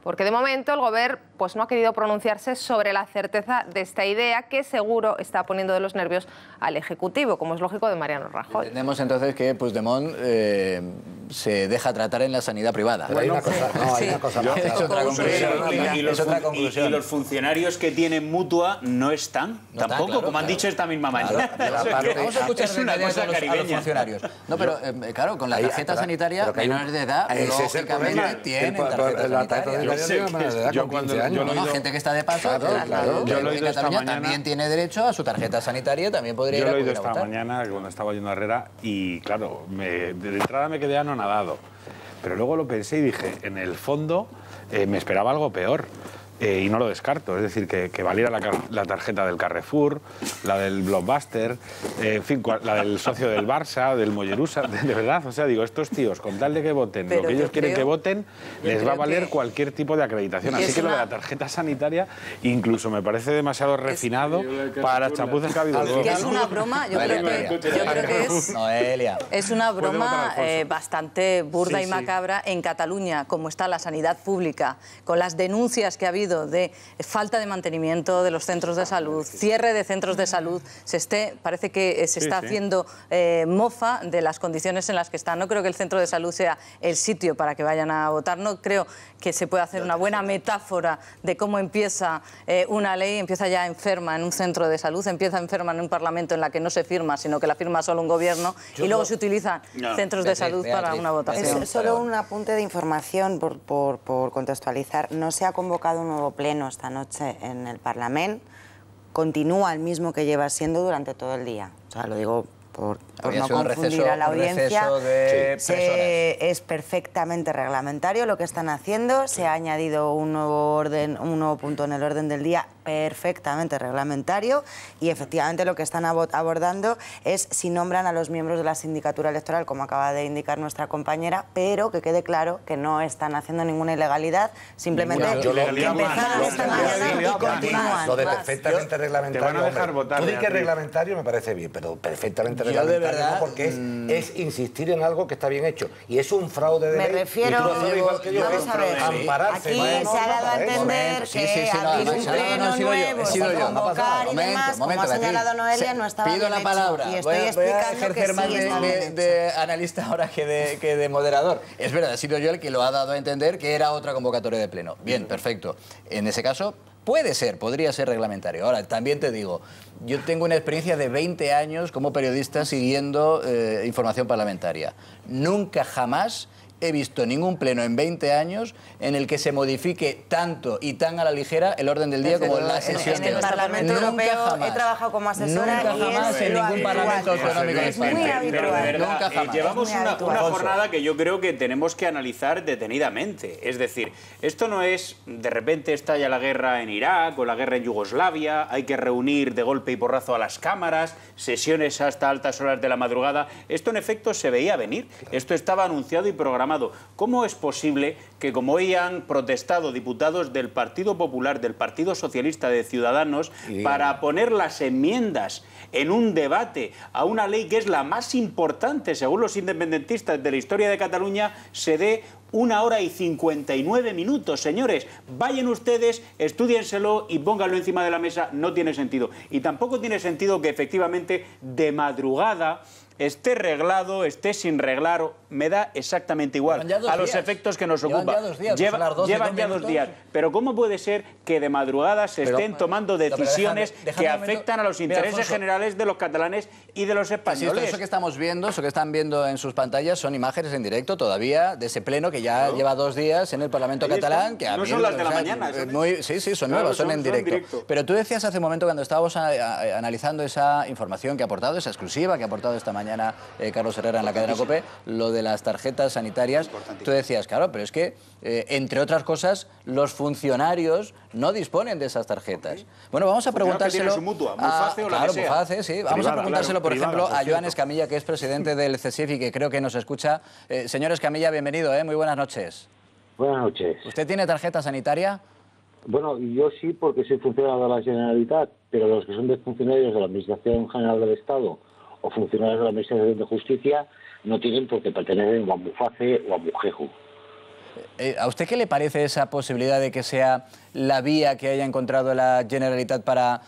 porque de momento el Gobierno pues no ha querido pronunciarse sobre la certeza de esta idea que seguro está poniendo de los nervios al Ejecutivo, como es lógico de Mariano Rajoy. Entendemos entonces que Puigdemont se deja tratar en la sanidad privada. Pero hay una cosa, hay una cosa más. Es otra conclusión. Y los funcionarios que tienen mutua no están, tampoco, como han dicho esta misma mañana. Vamos a escuchar es una cosa a los funcionarios. No, pero claro, con la tarjeta sanitaria, menores de edad, lógicamente tienen tarjeta sanitaria. Yo cuando yo lo he oído, gente que está de paso, yo lo he oído en Cataluña también tiene derecho a su tarjeta sanitaria, también podría ir a votar. Yo lo he oído esta mañana cuando estaba yendo a Herrera y claro, de entrada me quedé anonadado. Pero luego lo pensé y dije, en el fondo me esperaba algo peor. Y no lo descarto, es decir, que valiera la tarjeta del Carrefour, la del Blockbuster, en fin, la del socio del Barça, del Mollerusa, de verdad, o sea, digo, estos tíos, con tal de que voten lo que ellos quieren que voten, les va a valer cualquier tipo de acreditación. Así que lo de la tarjeta sanitaria incluso me parece demasiado refinado para las chapuzas que ha habido luego. Que es una broma, yo creo que es una broma bastante burda y macabra en Cataluña, como está la sanidad pública, con las denuncias que ha habido de falta de mantenimiento de los centros de salud, cierre de centros de salud, parece que se está haciendo mofa de las condiciones en las que están. No creo que el centro de salud sea el sitio para que vayan a votar, no creo que se pueda hacer una buena metáfora de cómo empieza una ley, empieza ya enferma en un centro de salud, empieza enferma en un parlamento en la que no se firma, sino que la firma solo un gobierno, y luego se utilizan centros de salud para una votación. Es solo un apunte de información por contextualizar. No se ha convocado un nuevo pleno esta noche en el Parlamento, continúa el mismo que lleva siendo durante todo el día. O sea, lo digo por no confundir a la audiencia. Es perfectamente reglamentario lo que están haciendo. Se ha añadido un nuevo punto en el orden del día perfectamente reglamentario, y efectivamente lo que están abordando es si nombran a los miembros de la sindicatura electoral, como acaba de indicar nuestra compañera, pero que quede claro que no están haciendo ninguna ilegalidad, simplemente que empezaron esta mañana y continúan. Lo de perfectamente reglamentario, te van a dejar votar, tú di que reglamentario me parece bien, pero perfectamente reglamentario no, porque es insistir en algo que está bien hecho, y es un fraude de ley. Me refiero, vamos a ver, aquí se ha dado a entender que abrir un pleno nuevo, sin convocar y demás, como ha señalado Noelia, no estaba bien hecho. Pido la palabra. Y estoy explicando que más sí está bien hecho. de analista ahora que de moderador. Es verdad, he sido yo el que lo ha dado a entender que era otra convocatoria de pleno. Bien, perfecto. En ese caso, podría ser reglamentario. Ahora, también te digo, yo tengo una experiencia de 20 años como periodista siguiendo información parlamentaria. Nunca jamás he visto ningún pleno en 20 años en el que se modifique tanto y tan a la ligera el orden del día como en la sesión de hoy. En el Parlamento Europeo he trabajado como asesora. Nunca jamás en ningún parlamento autonómico de España. Nunca jamás. Llevamos una jornada que yo creo que tenemos que analizar detenidamente. Es decir, esto no es de repente estalla la guerra en Irak o la guerra en Yugoslavia, hay que reunir de golpe y porrazo a las cámaras, sesiones hasta altas horas de la madrugada. Esto en efecto se veía venir. Esto estaba anunciado y programado. ¿Cómo es posible que, como hoy han protestado diputados del Partido Popular, del Partido Socialista, de Ciudadanos, para poner las enmiendas en un debate a una ley que es la más importante, según los independentistas, de la historia de Cataluña, se dé 1 hora y 59 minutos, señores? Vayan ustedes, estúdienselo y pónganlo encima de la mesa. No tiene sentido. Y tampoco tiene sentido que efectivamente de madrugada esté reglado, esté sin reglar, me da exactamente igual a los efectos que nos ocupa. Llevan ya 2 días. Pero ¿cómo puede ser que de madrugada se estén tomando decisiones que afectan a los intereses generales de los catalanes y de los españoles? Eso que estamos viendo, eso que están viendo en sus pantallas son imágenes en directo todavía de ese pleno que ya lleva 2 días en el Parlamento catalán. Que no son las de la mañana. Sí, son nuevas, son en directo. Pero tú decías hace un momento, cuando estábamos analizando esa información que ha aportado, esa exclusiva que ha aportado esta mañana Carlos Herrera en la cadena COPE, lo de las tarjetas sanitarias, tú decías, claro, pero es que, entre otras cosas, los funcionarios no disponen de esas tarjetas. Bueno, vamos a preguntárselo vamos a preguntárselo, por ejemplo, a Joan Escamilla, que es presidente del CESIF y que creo que nos escucha. Señor Escamilla, bienvenido, muy buenas noches. Buenas noches. ¿Usted tiene tarjeta sanitaria? Bueno, yo sí, porque soy funcionario de la Generalitat, pero los que son funcionarios de la Administración General del Estado o funcionarios de la Administración de Justicia no tienen, porque pertenecen o a Muface o a Mujeju. ¿A usted qué le parece esa posibilidad de que sea la vía que haya encontrado la Generalitat para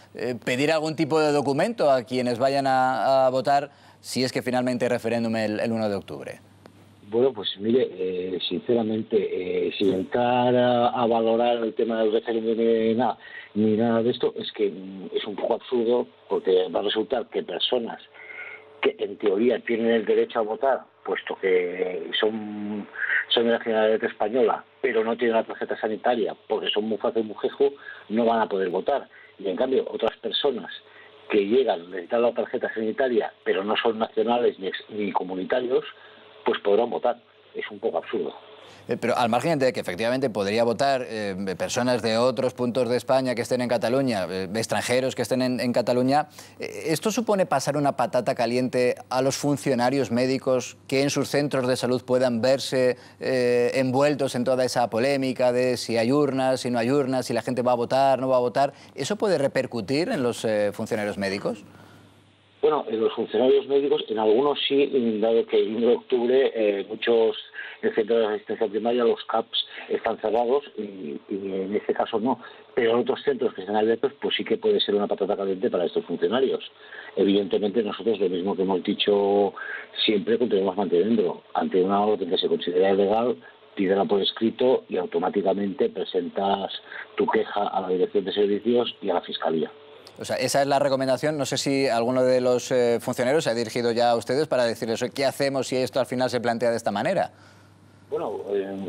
pedir algún tipo de documento a quienes vayan a votar si es que finalmente hay referéndum el 1 de octubre? Bueno, pues mire, sinceramente, sin entrar a valorar el tema del referéndum ni nada de esto, es que es un poco absurdo, porque va a resultar que personas que en teoría tienen el derecho a votar, puesto que son de la nacionalidad española, pero no tienen la tarjeta sanitaria porque son muy fácil, muy jejo, no van a poder votar. Y en cambio, otras personas que llegan, necesitan la tarjeta sanitaria, pero no son nacionales ni comunitarios, pues podrán votar. Es un poco absurdo. Pero al margen de que efectivamente podría votar personas de otros puntos de España que estén en Cataluña, extranjeros que estén en Cataluña, ¿esto supone pasar una patata caliente a los funcionarios médicos que en sus centros de salud puedan verse envueltos en toda esa polémica de si hay urnas, si no hay urnas, si la gente va a votar, no va a votar? ¿Eso puede repercutir en los funcionarios médicos? Bueno, en los funcionarios médicos, en algunos sí, dado que el 1 de octubre muchos centros de asistencia primaria, los CAPs, están cerrados y en este caso no. Pero en otros centros que están abiertos, pues sí que puede ser una patata caliente para estos funcionarios. Evidentemente nosotros, lo mismo que hemos dicho siempre, continuamos manteniendo. Ante una orden que se considera ilegal, pídela por escrito y automáticamente presentas tu queja a la Dirección de Servicios y a la Fiscalía. O sea, esa es la recomendación. No sé si alguno de los funcionarios se ha dirigido ya a ustedes para decirles qué hacemos si esto al final se plantea de esta manera. Bueno,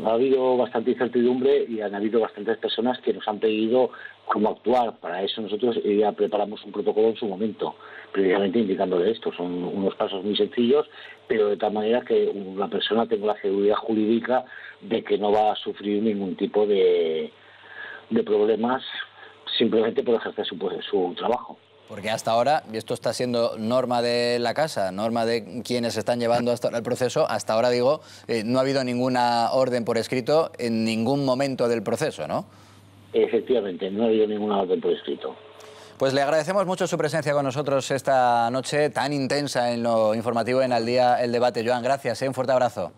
ha habido bastante incertidumbre y han habido bastantes personas que nos han pedido cómo actuar. Para eso nosotros ya preparamos un protocolo en su momento, precisamente indicándole esto. Son unos pasos muy sencillos, pero de tal manera que la persona tenga la seguridad jurídica de que no va a sufrir ningún tipo de problemas simplemente por ejercer su trabajo. Porque hasta ahora, y esto está siendo norma de la casa, norma de quienes están llevando hasta ahora el proceso, hasta ahora digo, no ha habido ninguna orden por escrito en ningún momento del proceso, ¿no? Efectivamente, no ha habido ninguna orden por escrito. Pues le agradecemos mucho su presencia con nosotros esta noche tan intensa en lo informativo en Al Día el Debate. Joan, gracias, un fuerte abrazo.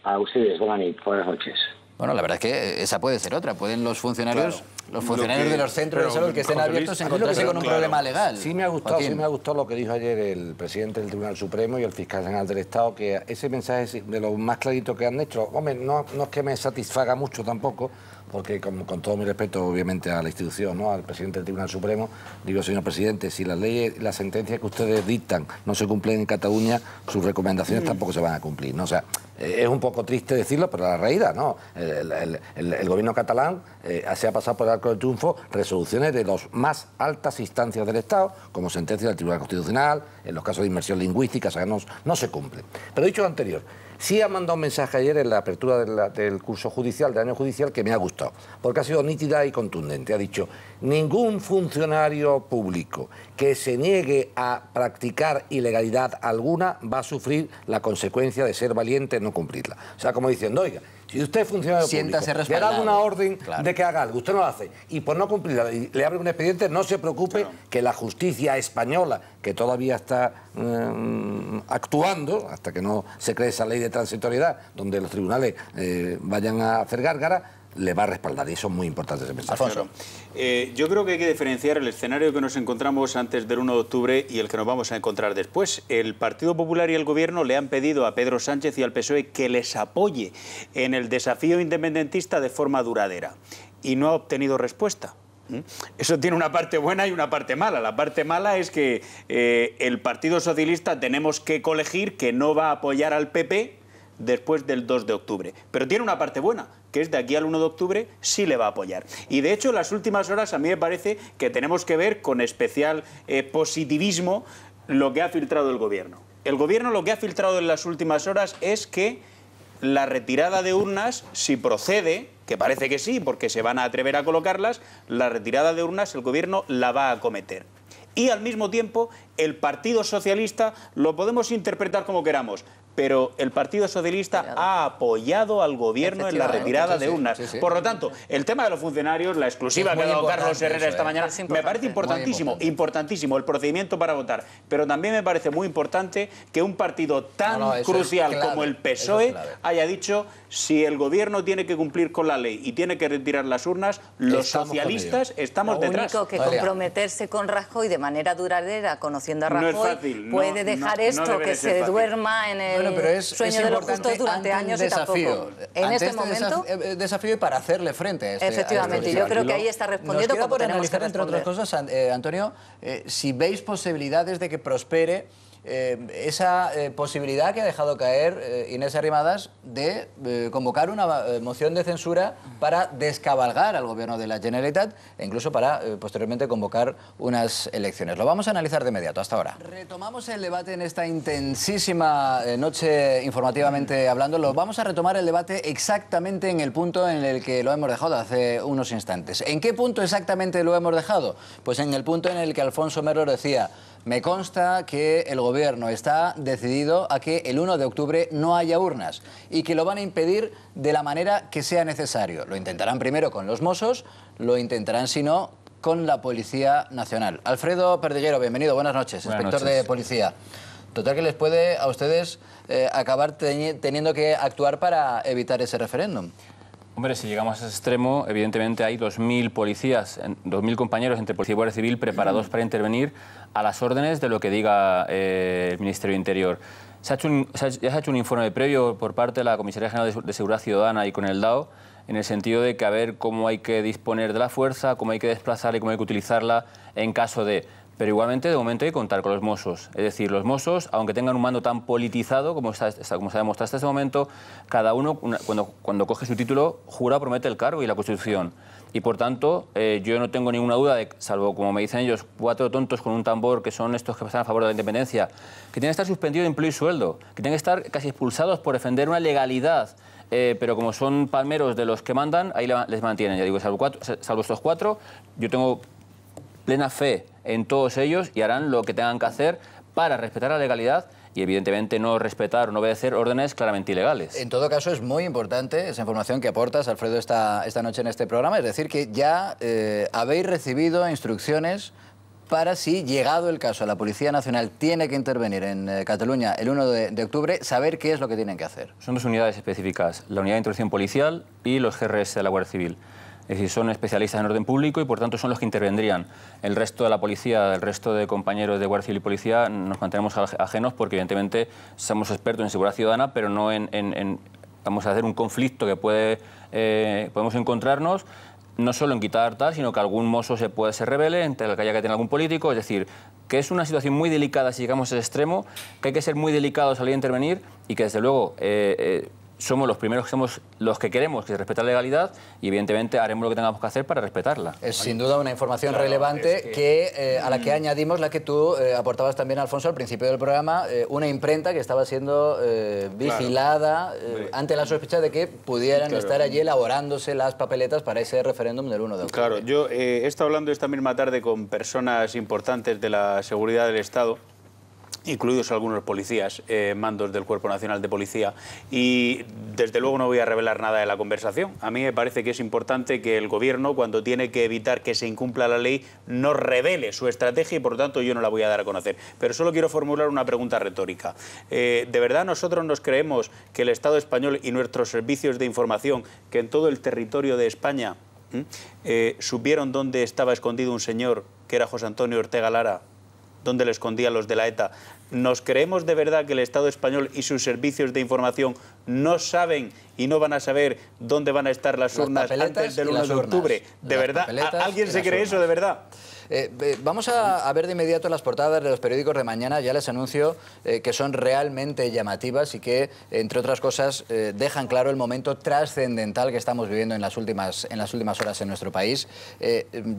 A ustedes, buenas noches. Bueno, la verdad es que esa puede ser otra. Pueden los funcionarios, de los centros de salud que estén abiertos encontrarse con un problema legal. Sí me ha gustado lo que dijo ayer el presidente del Tribunal Supremo y el fiscal general del Estado, que ese mensaje de lo más clarito que han hecho, hombre, no es que me satisfaga mucho tampoco, porque con todo mi respeto obviamente a la institución, ¿no?, al presidente del Tribunal Supremo, digo, señor presidente, si las leyes y las sentencias que ustedes dictan no se cumplen en Cataluña, sus recomendaciones tampoco se van a cumplir, ¿no? O sea, es un poco triste decirlo, pero la realidad, ¿no? El gobierno catalán se ha pasado por el arco del triunfo resoluciones de las más altas instancias del Estado, como sentencias del Tribunal Constitucional, en los casos de inmersión lingüística, o sea, no se cumplen. Pero dicho lo anterior, sí ha mandado un mensaje ayer en la apertura del curso judicial, del año judicial, que me ha gustado, porque ha sido nítida y contundente. Ha dicho, ningún funcionario público que se niegue a practicar ilegalidad alguna va a sufrir la consecuencia de ser valiente en no cumplirla. O sea, como diciendo, oiga, si usted es funcionario público, le da una orden de que haga algo, usted no lo hace, y por no cumplirla le abre un expediente, no se preocupe, que la justicia española, que todavía está actuando, hasta que no se cree esa ley de transitoriedad, donde los tribunales vayan a hacer gárgara, le va a respaldar, y eso es muy importante ese mensaje. Alfonso. Yo creo que hay que diferenciar el escenario que nos encontramos antes del 1 de octubre y el que nos vamos a encontrar después. El Partido Popular y el Gobierno le han pedido a Pedro Sánchez y al PSOE que les apoye en el desafío independentista de forma duradera, y no ha obtenido respuesta. Eso tiene una parte buena y una parte mala. La parte mala es que el Partido Socialista tenemos que colegir que no va a apoyar al PP después del 2 de octubre. Pero tiene una parte buena, que es de aquí al 1 de octubre sí le va a apoyar. Y de hecho, en las últimas horas a mí me parece que tenemos que ver con especial positivismo lo que ha filtrado el Gobierno. El Gobierno lo que ha filtrado en las últimas horas es que la retirada de urnas, si procede, que parece que sí, porque se van a atrever a colocarlas, la retirada de urnas el Gobierno la va a acometer. Y al mismo tiempo, el Partido Socialista, lo podemos interpretar como queramos, pero el Partido Socialista ha apoyado al gobierno en la retirada de urnas. Por lo tanto, el tema de los funcionarios, la exclusiva que ha dado Carlos Herrera esta mañana, me parece importantísimo el procedimiento para votar, pero también me parece muy importante que un partido tan crucial como el PSOE haya dicho: si el gobierno tiene que cumplir con la ley y tiene que retirar las urnas, los socialistas estamos detrás. Lo único que comprometerse con Rajoy de manera duradera, conociendo a Rajoy, puede dejar esto que se duerma en el sueño de los justos durante años y tampoco. En este momento, desafío y para hacerle frente a este. Efectivamente, yo creo que ahí está respondiendo como tenemos que responder. Entre otras cosas, Antonio, si veis posibilidades de que prospere esa posibilidad que ha dejado caer Inés Arrimadas de convocar una moción de censura para descabalgar al gobierno de la Generalitat e incluso para posteriormente convocar unas elecciones. Lo vamos a analizar de inmediato. Hasta ahora. Retomamos el debate en esta intensísima noche informativamente hablando. Lo vamos a retomar el debate exactamente en el punto en el que lo hemos dejado hace unos instantes. ¿En qué punto exactamente lo hemos dejado? Pues en el punto en el que Alfonso Merlo decía: me consta que el gobierno está decidido a que el 1 de octubre no haya urnas y que lo van a impedir de la manera que sea necesario. Lo intentarán primero con los Mossos, lo intentarán, si no, con la Policía Nacional. Alfredo Perdiguero, bienvenido, buenas noches, inspector de policía. Total que les puede a ustedes acabar teniendo que actuar para evitar ese referéndum. Hombre, si llegamos a ese extremo, evidentemente hay 2.000 policías, 2.000 compañeros entre Policía y Guardia Civil preparados para intervenir a las órdenes de lo que diga el Ministerio de Interior. Ya se ha hecho un informe previo por parte de la Comisaría General de Seguridad Ciudadana y con el DAO, en el sentido de que a ver cómo hay que disponer de la fuerza, cómo hay que desplazarla y cómo hay que utilizarla en caso de... Pero igualmente, de momento, hay que contar con los Mossos. Es decir, los Mossos, aunque tengan un mando tan politizado como se ha demostrado hasta este momento, cada uno, cuando coge su título, jura o promete el cargo y la Constitución. Y, por tanto, yo no tengo ninguna duda de, salvo, como me dicen ellos, 4 tontos con un tambor, que son estos que están a favor de la independencia, que tienen que estar suspendidos de empleo y sueldo, que tienen que estar casi expulsados por defender una legalidad. Pero como son palmeros de los que mandan, ahí les mantienen. Ya digo, salvo estos 4, yo tengo plena fe en todos ellos y harán lo que tengan que hacer para respetar la legalidad y, evidentemente, no respetar o no obedecer órdenes claramente ilegales. En todo caso, es muy importante esa información que aportas, Alfredo, esta noche en este programa. Es decir, que ya habéis recibido instrucciones para, si, llegado el caso, la Policía Nacional tiene que intervenir en Cataluña el 1 de octubre, saber qué es lo que tienen que hacer. Son 2 unidades específicas, la Unidad de Intervención Policial y los GRS de la Guardia Civil. Es decir, son especialistas en orden público y, por tanto, son los que intervendrían. El resto de la policía, el resto de compañeros de Guardia Civil y Policía, nos mantenemos ajenos porque, evidentemente, somos expertos en seguridad ciudadana, pero no vamos a hacer un conflicto que podemos encontrarnos, no solo en quitar tal, sino que algún mozo se rebele, entre el que haya que tener algún político. Es decir, que es una situación muy delicada si llegamos a ese extremo, que hay que ser muy delicados al intervenir y que, desde luego, somos los primeros que somos los que queremos que se respete la legalidad y, evidentemente, haremos lo que tengamos que hacer para respetarla. Es sin duda una información relevante a la que añadimos la que tú aportabas también, Alfonso, al principio del programa, una imprenta que estaba siendo vigilada ante la sospecha de que pudieran estar allí elaborándose las papeletas para ese referéndum del 1 de octubre. Claro, yo he estado hablando esta misma tarde con personas importantes de la seguridad del Estado, incluidos algunos policías, mandos del Cuerpo Nacional de Policía, y desde luego no voy a revelar nada de la conversación. A mí me parece que es importante que el Gobierno, cuando tiene que evitar que se incumpla la ley, no revele su estrategia y, por lo tanto, yo no la voy a dar a conocer. Pero solo quiero formular una pregunta retórica. ¿De verdad nosotros nos creemos que el Estado español y nuestros servicios de información, que en todo el territorio de España supieron dónde estaba escondido un señor que era José Antonio Ortega Lara, dónde le escondían los de la ETA? ¿Nos creemos de verdad que el Estado español y sus servicios de información no saben y no van a saber dónde van a estar las urnas antes del 1 de octubre? ¿De verdad? ¿Alguien se cree eso de verdad? Vamos a ver de inmediato las portadas de los periódicos de mañana. Ya les anuncio que son realmente llamativas y que, entre otras cosas, dejan claro el momento trascendental que estamos viviendo en las últimas horas en nuestro país.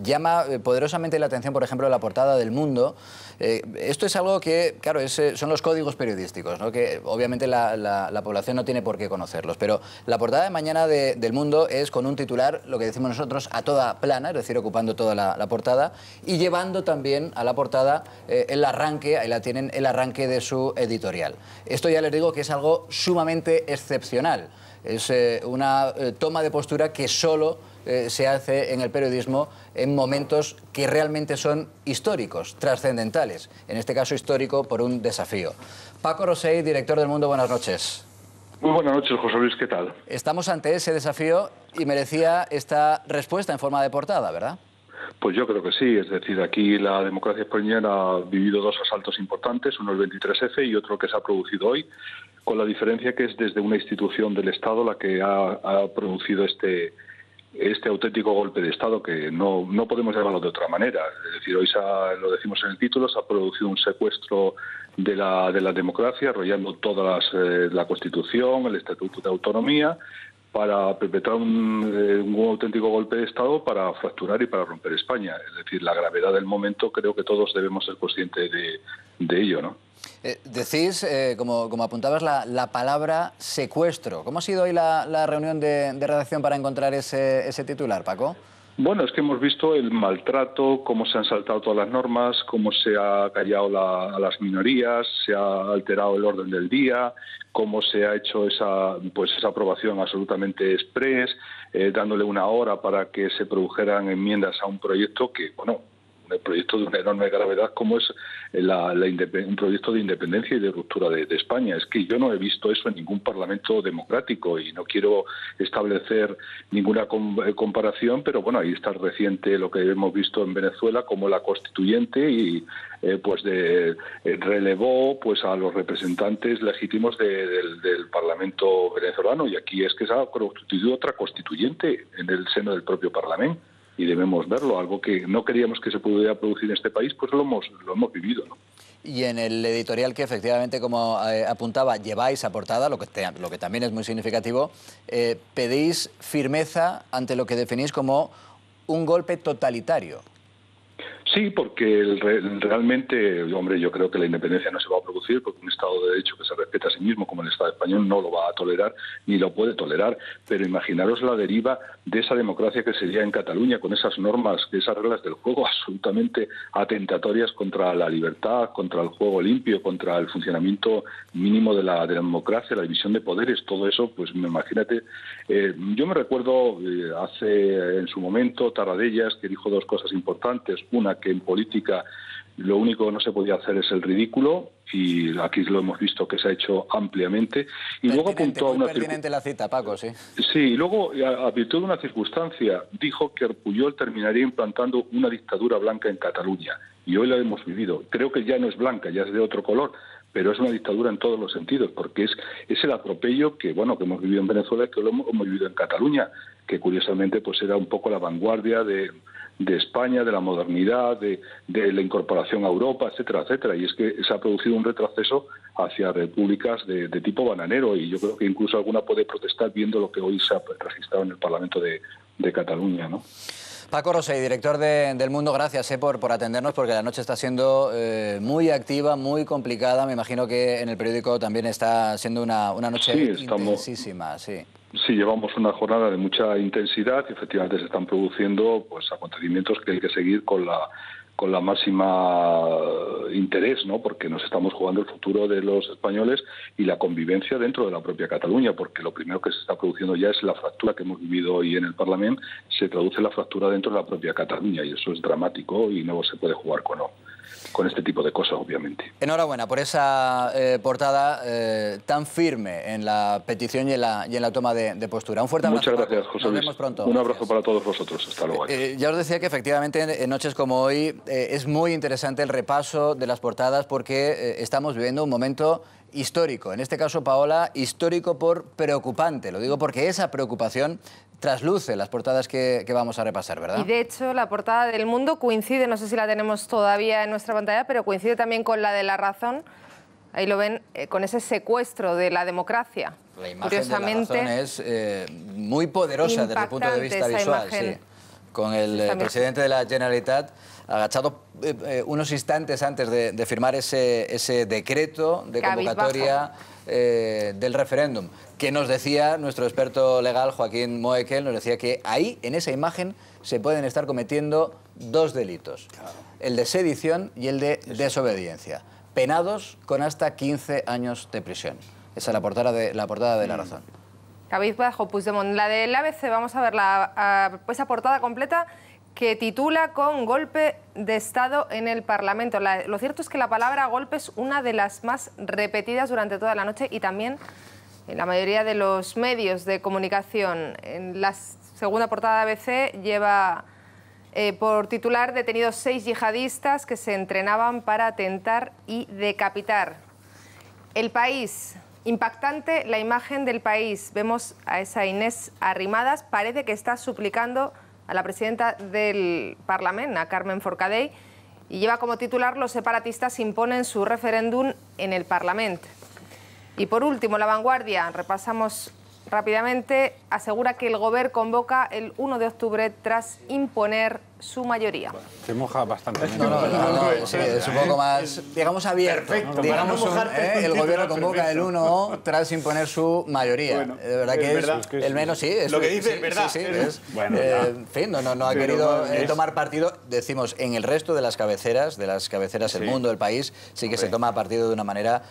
Llama poderosamente la atención, por ejemplo, la portada del Mundo. Esto es algo que, claro, claro, son los códigos periodísticos, ¿no? Que obviamente la población no tiene por qué conocerlos. Pero la portada de mañana del Mundo es con un titular, lo que decimos nosotros, a toda plana, es decir, ocupando toda la portada y llevando también a la portada el arranque, ahí la tienen, el arranque de su editorial. Esto ya les digo que es algo sumamente excepcional. Es una toma de postura que solo se hace en el periodismo en momentos que realmente son históricos, trascendentales. En este caso histórico por un desafío. Paco Rosell, director del Mundo, buenas noches. Muy buenas noches, José Luis, ¿qué tal? Estamos ante ese desafío y merecía esta respuesta en forma de portada, ¿verdad? Pues yo creo que sí, es decir, aquí la democracia española ha vivido dos asaltos importantes, uno el 23F y otro que se ha producido hoy, con la diferencia que es desde una institución del Estado la que ha producido este auténtico golpe de Estado, que no podemos llamarlo de otra manera. Es decir, hoy lo decimos en el título, se ha producido un secuestro de la democracia, arrollando toda la Constitución, el Estatuto de Autonomía, para perpetrar un auténtico golpe de Estado para fracturar y para romper España. Es decir, la gravedad del momento creo que todos debemos ser conscientes de ello, ¿no? Decís, como apuntabas, la palabra secuestro. ¿Cómo ha sido hoy la reunión de redacción para encontrar ese titular, Paco? Bueno, es que hemos visto el maltrato, cómo se han saltado todas las normas, cómo se ha callado a las minorías, se ha alterado el orden del día, cómo se ha hecho esa aprobación absolutamente express, dándole una hora para que se produjeran enmiendas a un proyecto que, bueno, un proyecto de una enorme gravedad como es un proyecto de independencia y de ruptura de España. Es que yo no he visto eso en ningún parlamento democrático y no quiero establecer ninguna comparación, pero bueno, ahí está reciente lo que hemos visto en Venezuela como la constituyente y relevó pues a los representantes legítimos del Parlamento venezolano, y aquí es que se ha constituido otra constituyente en el seno del propio Parlamento. Y debemos verlo, algo que no queríamos que se pudiera producir en este país, pues lo hemos vivido, ¿no? Y en el editorial que efectivamente, como apuntaba, lleváis a portada, lo que también es muy significativo, pedís firmeza ante lo que definís como un golpe totalitario. Sí, porque realmente, hombre, yo creo que la independencia no se va a producir porque un Estado de Derecho que se respeta a sí mismo como el Estado español no lo va a tolerar ni lo puede tolerar. Pero imaginaros la deriva de esa democracia que sería en Cataluña con esas normas, esas reglas del juego absolutamente atentatorias contra la libertad, contra el juego limpio, contra el funcionamiento mínimo de la democracia, la división de poderes, todo eso, pues imagínate. Yo me recuerdo hace en su momento Tarradellas, que dijo dos cosas importantes. Una, que en política lo único que no se podía hacer es el ridículo, y aquí lo hemos visto que se ha hecho ampliamente. Y luego apuntó a una pertinente la cita, Paco, sí. Sí, y luego, a virtud de una circunstancia, dijo que Pujol terminaría implantando una dictadura blanca en Cataluña. Y hoy la hemos vivido. Creo que ya no es blanca, ya es de otro color, pero es una dictadura en todos los sentidos, porque es el atropello que hemos vivido en Venezuela y que lo hemos vivido en Cataluña, que curiosamente pues era un poco la vanguardia de España, de la modernidad, de la incorporación a Europa, etcétera, etcétera. Y es que se ha producido un retroceso hacia repúblicas de tipo bananero, y yo creo que incluso alguna puede protestar viendo lo que hoy se ha registrado en el Parlamento de Cataluña, ¿no? Paco Rosell, director del Mundo, gracias por atendernos, porque la noche está siendo muy activa, muy complicada. Me imagino que en el periódico también está siendo una noche intensísima. Sí. Sí, llevamos una jornada de mucha intensidad y efectivamente se están produciendo pues acontecimientos que hay que seguir con la máxima interés, ¿no? Porque nos estamos jugando el futuro de los españoles y la convivencia dentro de la propia Cataluña, porque lo primero que se está produciendo ya es la fractura que hemos vivido hoy en el Parlamento, se traduce la fractura dentro de la propia Cataluña, y eso es dramático y no se puede jugar con este tipo de cosas, obviamente. Enhorabuena por esa portada tan firme en la petición y en la toma de postura. Un fuerte abrazo. Muchas gracias, José Luis. Nos vemos pronto. Un abrazo para todos vosotros. Hasta luego. Ya os decía que efectivamente en noches como hoy es muy interesante el repaso de las portadas, porque estamos viviendo un momento histórico. En este caso, Paola, histórico por preocupante. Lo digo porque esa preocupación trasluce las portadas que vamos a repasar, ¿verdad? Y de hecho, la portada del Mundo coincide, no sé si la tenemos todavía en nuestra pantalla, pero coincide también con la de La Razón. Ahí lo ven, con ese secuestro de la democracia. La imagen de La Razón es muy poderosa desde el punto de vista visual, sí, con el presidente de la Generalitat agachado unos instantes antes de firmar ese decreto de convocatoria del referéndum, que nos decía nuestro experto legal, Joaquín Moekel, nos decía que ahí, en esa imagen, se pueden estar cometiendo 2 delitos. Claro. El de sedición y el de desobediencia, penados con hasta 15 años de prisión. Esa es la portada de La Razón. Cabizbajo Puigdemont. La del ABC, vamos a ver esa portada completa que titula con golpe de Estado en el Parlamento. Lo cierto es que la palabra golpe es una de las más repetidas durante toda la noche y también en la mayoría de los medios de comunicación. En la segunda portada de ABC lleva por titular detenidos 6 yihadistas que se entrenaban para atentar y decapitar. El País. Impactante la imagen del País. Vemos a esa Inés Arrimadas, parece que está suplicando a la presidenta del Parlamento, a Carmen Forcadell, y lleva como titular: los separatistas imponen su referéndum en el Parlamento. Y por último, La Vanguardia, repasamos rápidamente, asegura que el Gobierno convoca el 1 de octubre tras imponer su mayoría. Se moja bastante. No, sí, es un poco más, digamos, abierto. Perfecto, digamos, el Gobierno convoca el 1 tras imponer su mayoría. Bueno, de verdad que es el menos, sí. Es, lo que dice es verdad. Sí, bueno, en fin, no ha querido tomar partido. Decimos, en el resto de las cabeceras, El Mundo, El País, sí que se toma partido de una manera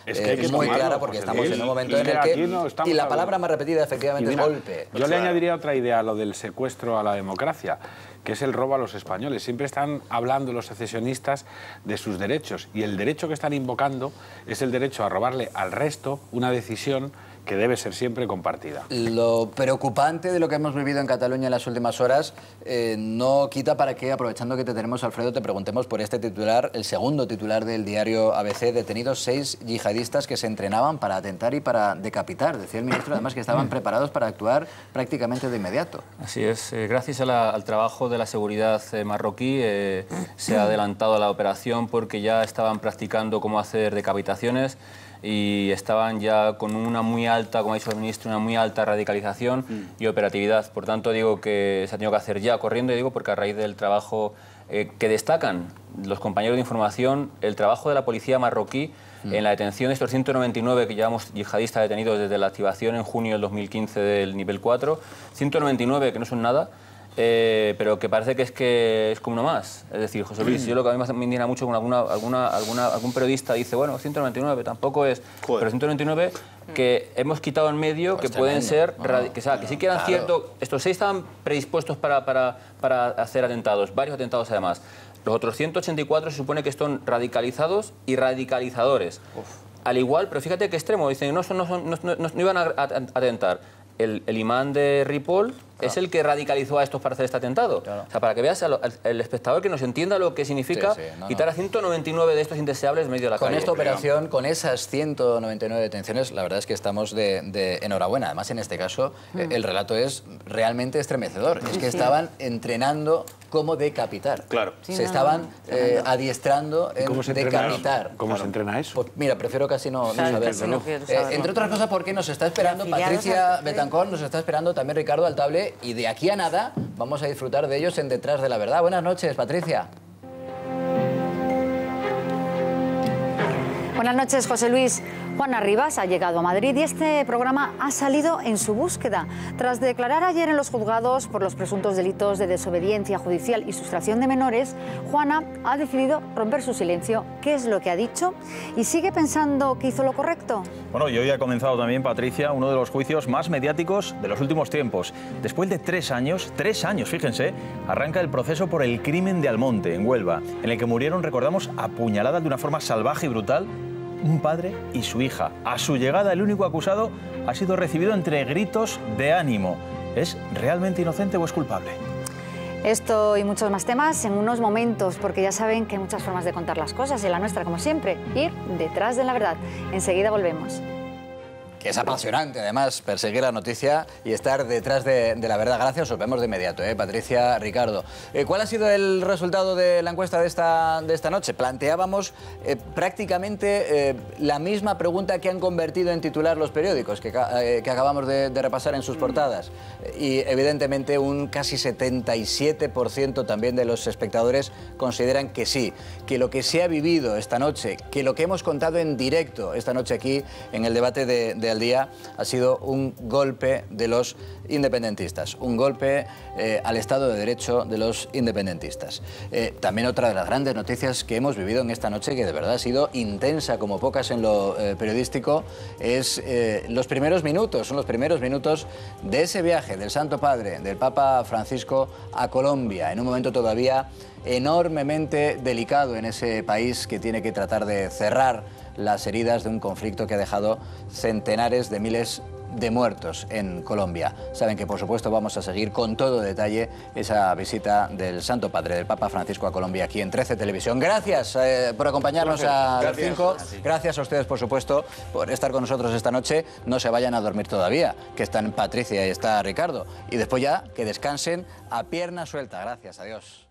muy clara, porque estamos en un momento en el que... Y la palabra más repetida, efectivamente, es golpe. Yo le añadiría otra idea a lo del secuestro a la democracia, que es el robo a los españoles. Siempre están hablando los secesionistas de sus derechos, y el derecho que están invocando es el derecho a robarle al resto una decisión que debe ser siempre compartida. Lo preocupante de lo que hemos vivido en Cataluña en las últimas horas no quita para que, aprovechando que te tenemos, Alfredo, te preguntemos por este titular, el segundo titular del diario ABC: detenidos 6 yihadistas que se entrenaban para atentar y para decapitar. Decía el ministro, además, que estaban preparados para actuar prácticamente de inmediato. Así es. Gracias al trabajo de la seguridad marroquí se ha adelantado la operación, porque ya estaban practicando cómo hacer decapitaciones y estaban ya con una muy alta, como ha dicho el ministro, una muy alta radicalización y operatividad. Por tanto, digo que se ha tenido que hacer ya corriendo, y digo porque a raíz del trabajo que destacan los compañeros de información, el trabajo de la policía marroquí en la detención de estos 199 que llevamos yihadistas detenidos desde la activación en junio del 2015 del nivel 4, 199 que no son nada, pero que parece que es como uno más. Es decir, José Luis, yo lo que a mí me indigna mucho cuando algún periodista dice, bueno, 199 tampoco es, pero 199 que hemos quitado en medio, pues que pueden ser, que sí que eran cierto, estos 6 estaban predispuestos para hacer atentados, varios atentados además. Los otros 184 se supone que están radicalizados y radicalizadores. Al igual, pero fíjate qué extremo, dicen, no iban a atentar. El imán de Ripoll es el que radicalizó a estos para hacer este atentado. O sea, para que veas el espectador que nos entienda lo que significa quitar a 199 de estos indeseables en medio de la calle. Con esta operación, con esas 199 detenciones, la verdad es que estamos de enhorabuena. Además, en este caso, el relato es realmente estremecedor. Es que estaban entrenando cómo decapitar. Claro. Se estaban adiestrando en decapitar. ¿Cómo se entrena eso? Pues mira, prefiero casi no saberlo. Entre otras cosas, porque nos está esperando Patricia Betancor, nos está esperando también Ricardo Altable, y de aquí a nada vamos a disfrutar de ellos en Detrás de la Verdad. Buenas noches, Patricia. Buenas noches, José Luis. Juana Rivas ha llegado a Madrid y este programa ha salido en su búsqueda. Tras declarar ayer en los juzgados por los presuntos delitos de desobediencia judicial y sustracción de menores, Juana ha decidido romper su silencio. ¿Qué es lo que ha dicho? ¿Y sigue pensando que hizo lo correcto? Bueno, y hoy ha comenzado también, Patricia, uno de los juicios más mediáticos de los últimos tiempos. Después de 3 años, fíjense, arranca el proceso por el crimen de Almonte, en Huelva, en el que murieron, recordamos, apuñaladas de una forma salvaje y brutal un padre y su hija. A su llegada, el único acusado ha sido recibido entre gritos de ánimo. ¿Es realmente inocente o es culpable? Esto y muchos más temas en unos momentos, porque ya saben que hay muchas formas de contar las cosas, y la nuestra, como siempre, ir detrás de la verdad. Enseguida volvemos. que es apasionante además perseguir la noticia y estar detrás de la verdad. Gracias, os vemos de inmediato, Patricia, Ricardo. ¿Cuál ha sido el resultado de la encuesta de esta noche? Planteábamos prácticamente la misma pregunta que han convertido en titular los periódicos que acabamos de repasar en sus portadas. Y evidentemente un casi 77% también de los espectadores consideran que sí, que lo que se ha vivido esta noche, que lo que hemos contado en directo esta noche aquí en el debate de Al Día ha sido un golpe de los independentistas, un golpe al Estado de Derecho de los independentistas. También otra de las grandes noticias que hemos vivido en esta noche, que de verdad ha sido intensa como pocas en lo periodístico, es los primeros minutos, son los primeros minutos de ese viaje del Santo Padre, del Papa Francisco a Colombia, en un momento todavía enormemente delicado en ese país que tiene que tratar de cerrar las heridas de un conflicto que ha dejado centenares de miles de muertos en Colombia. Saben que, por supuesto, vamos a seguir con todo detalle esa visita del Santo Padre, del Papa Francisco a Colombia, aquí en 13 Televisión. Gracias por acompañarnos a las 5. Gracias a ustedes, por supuesto, por estar con nosotros esta noche. No se vayan a dormir todavía, que están Patricia y está Ricardo. Y después ya que descansen a pierna suelta. Gracias, adiós.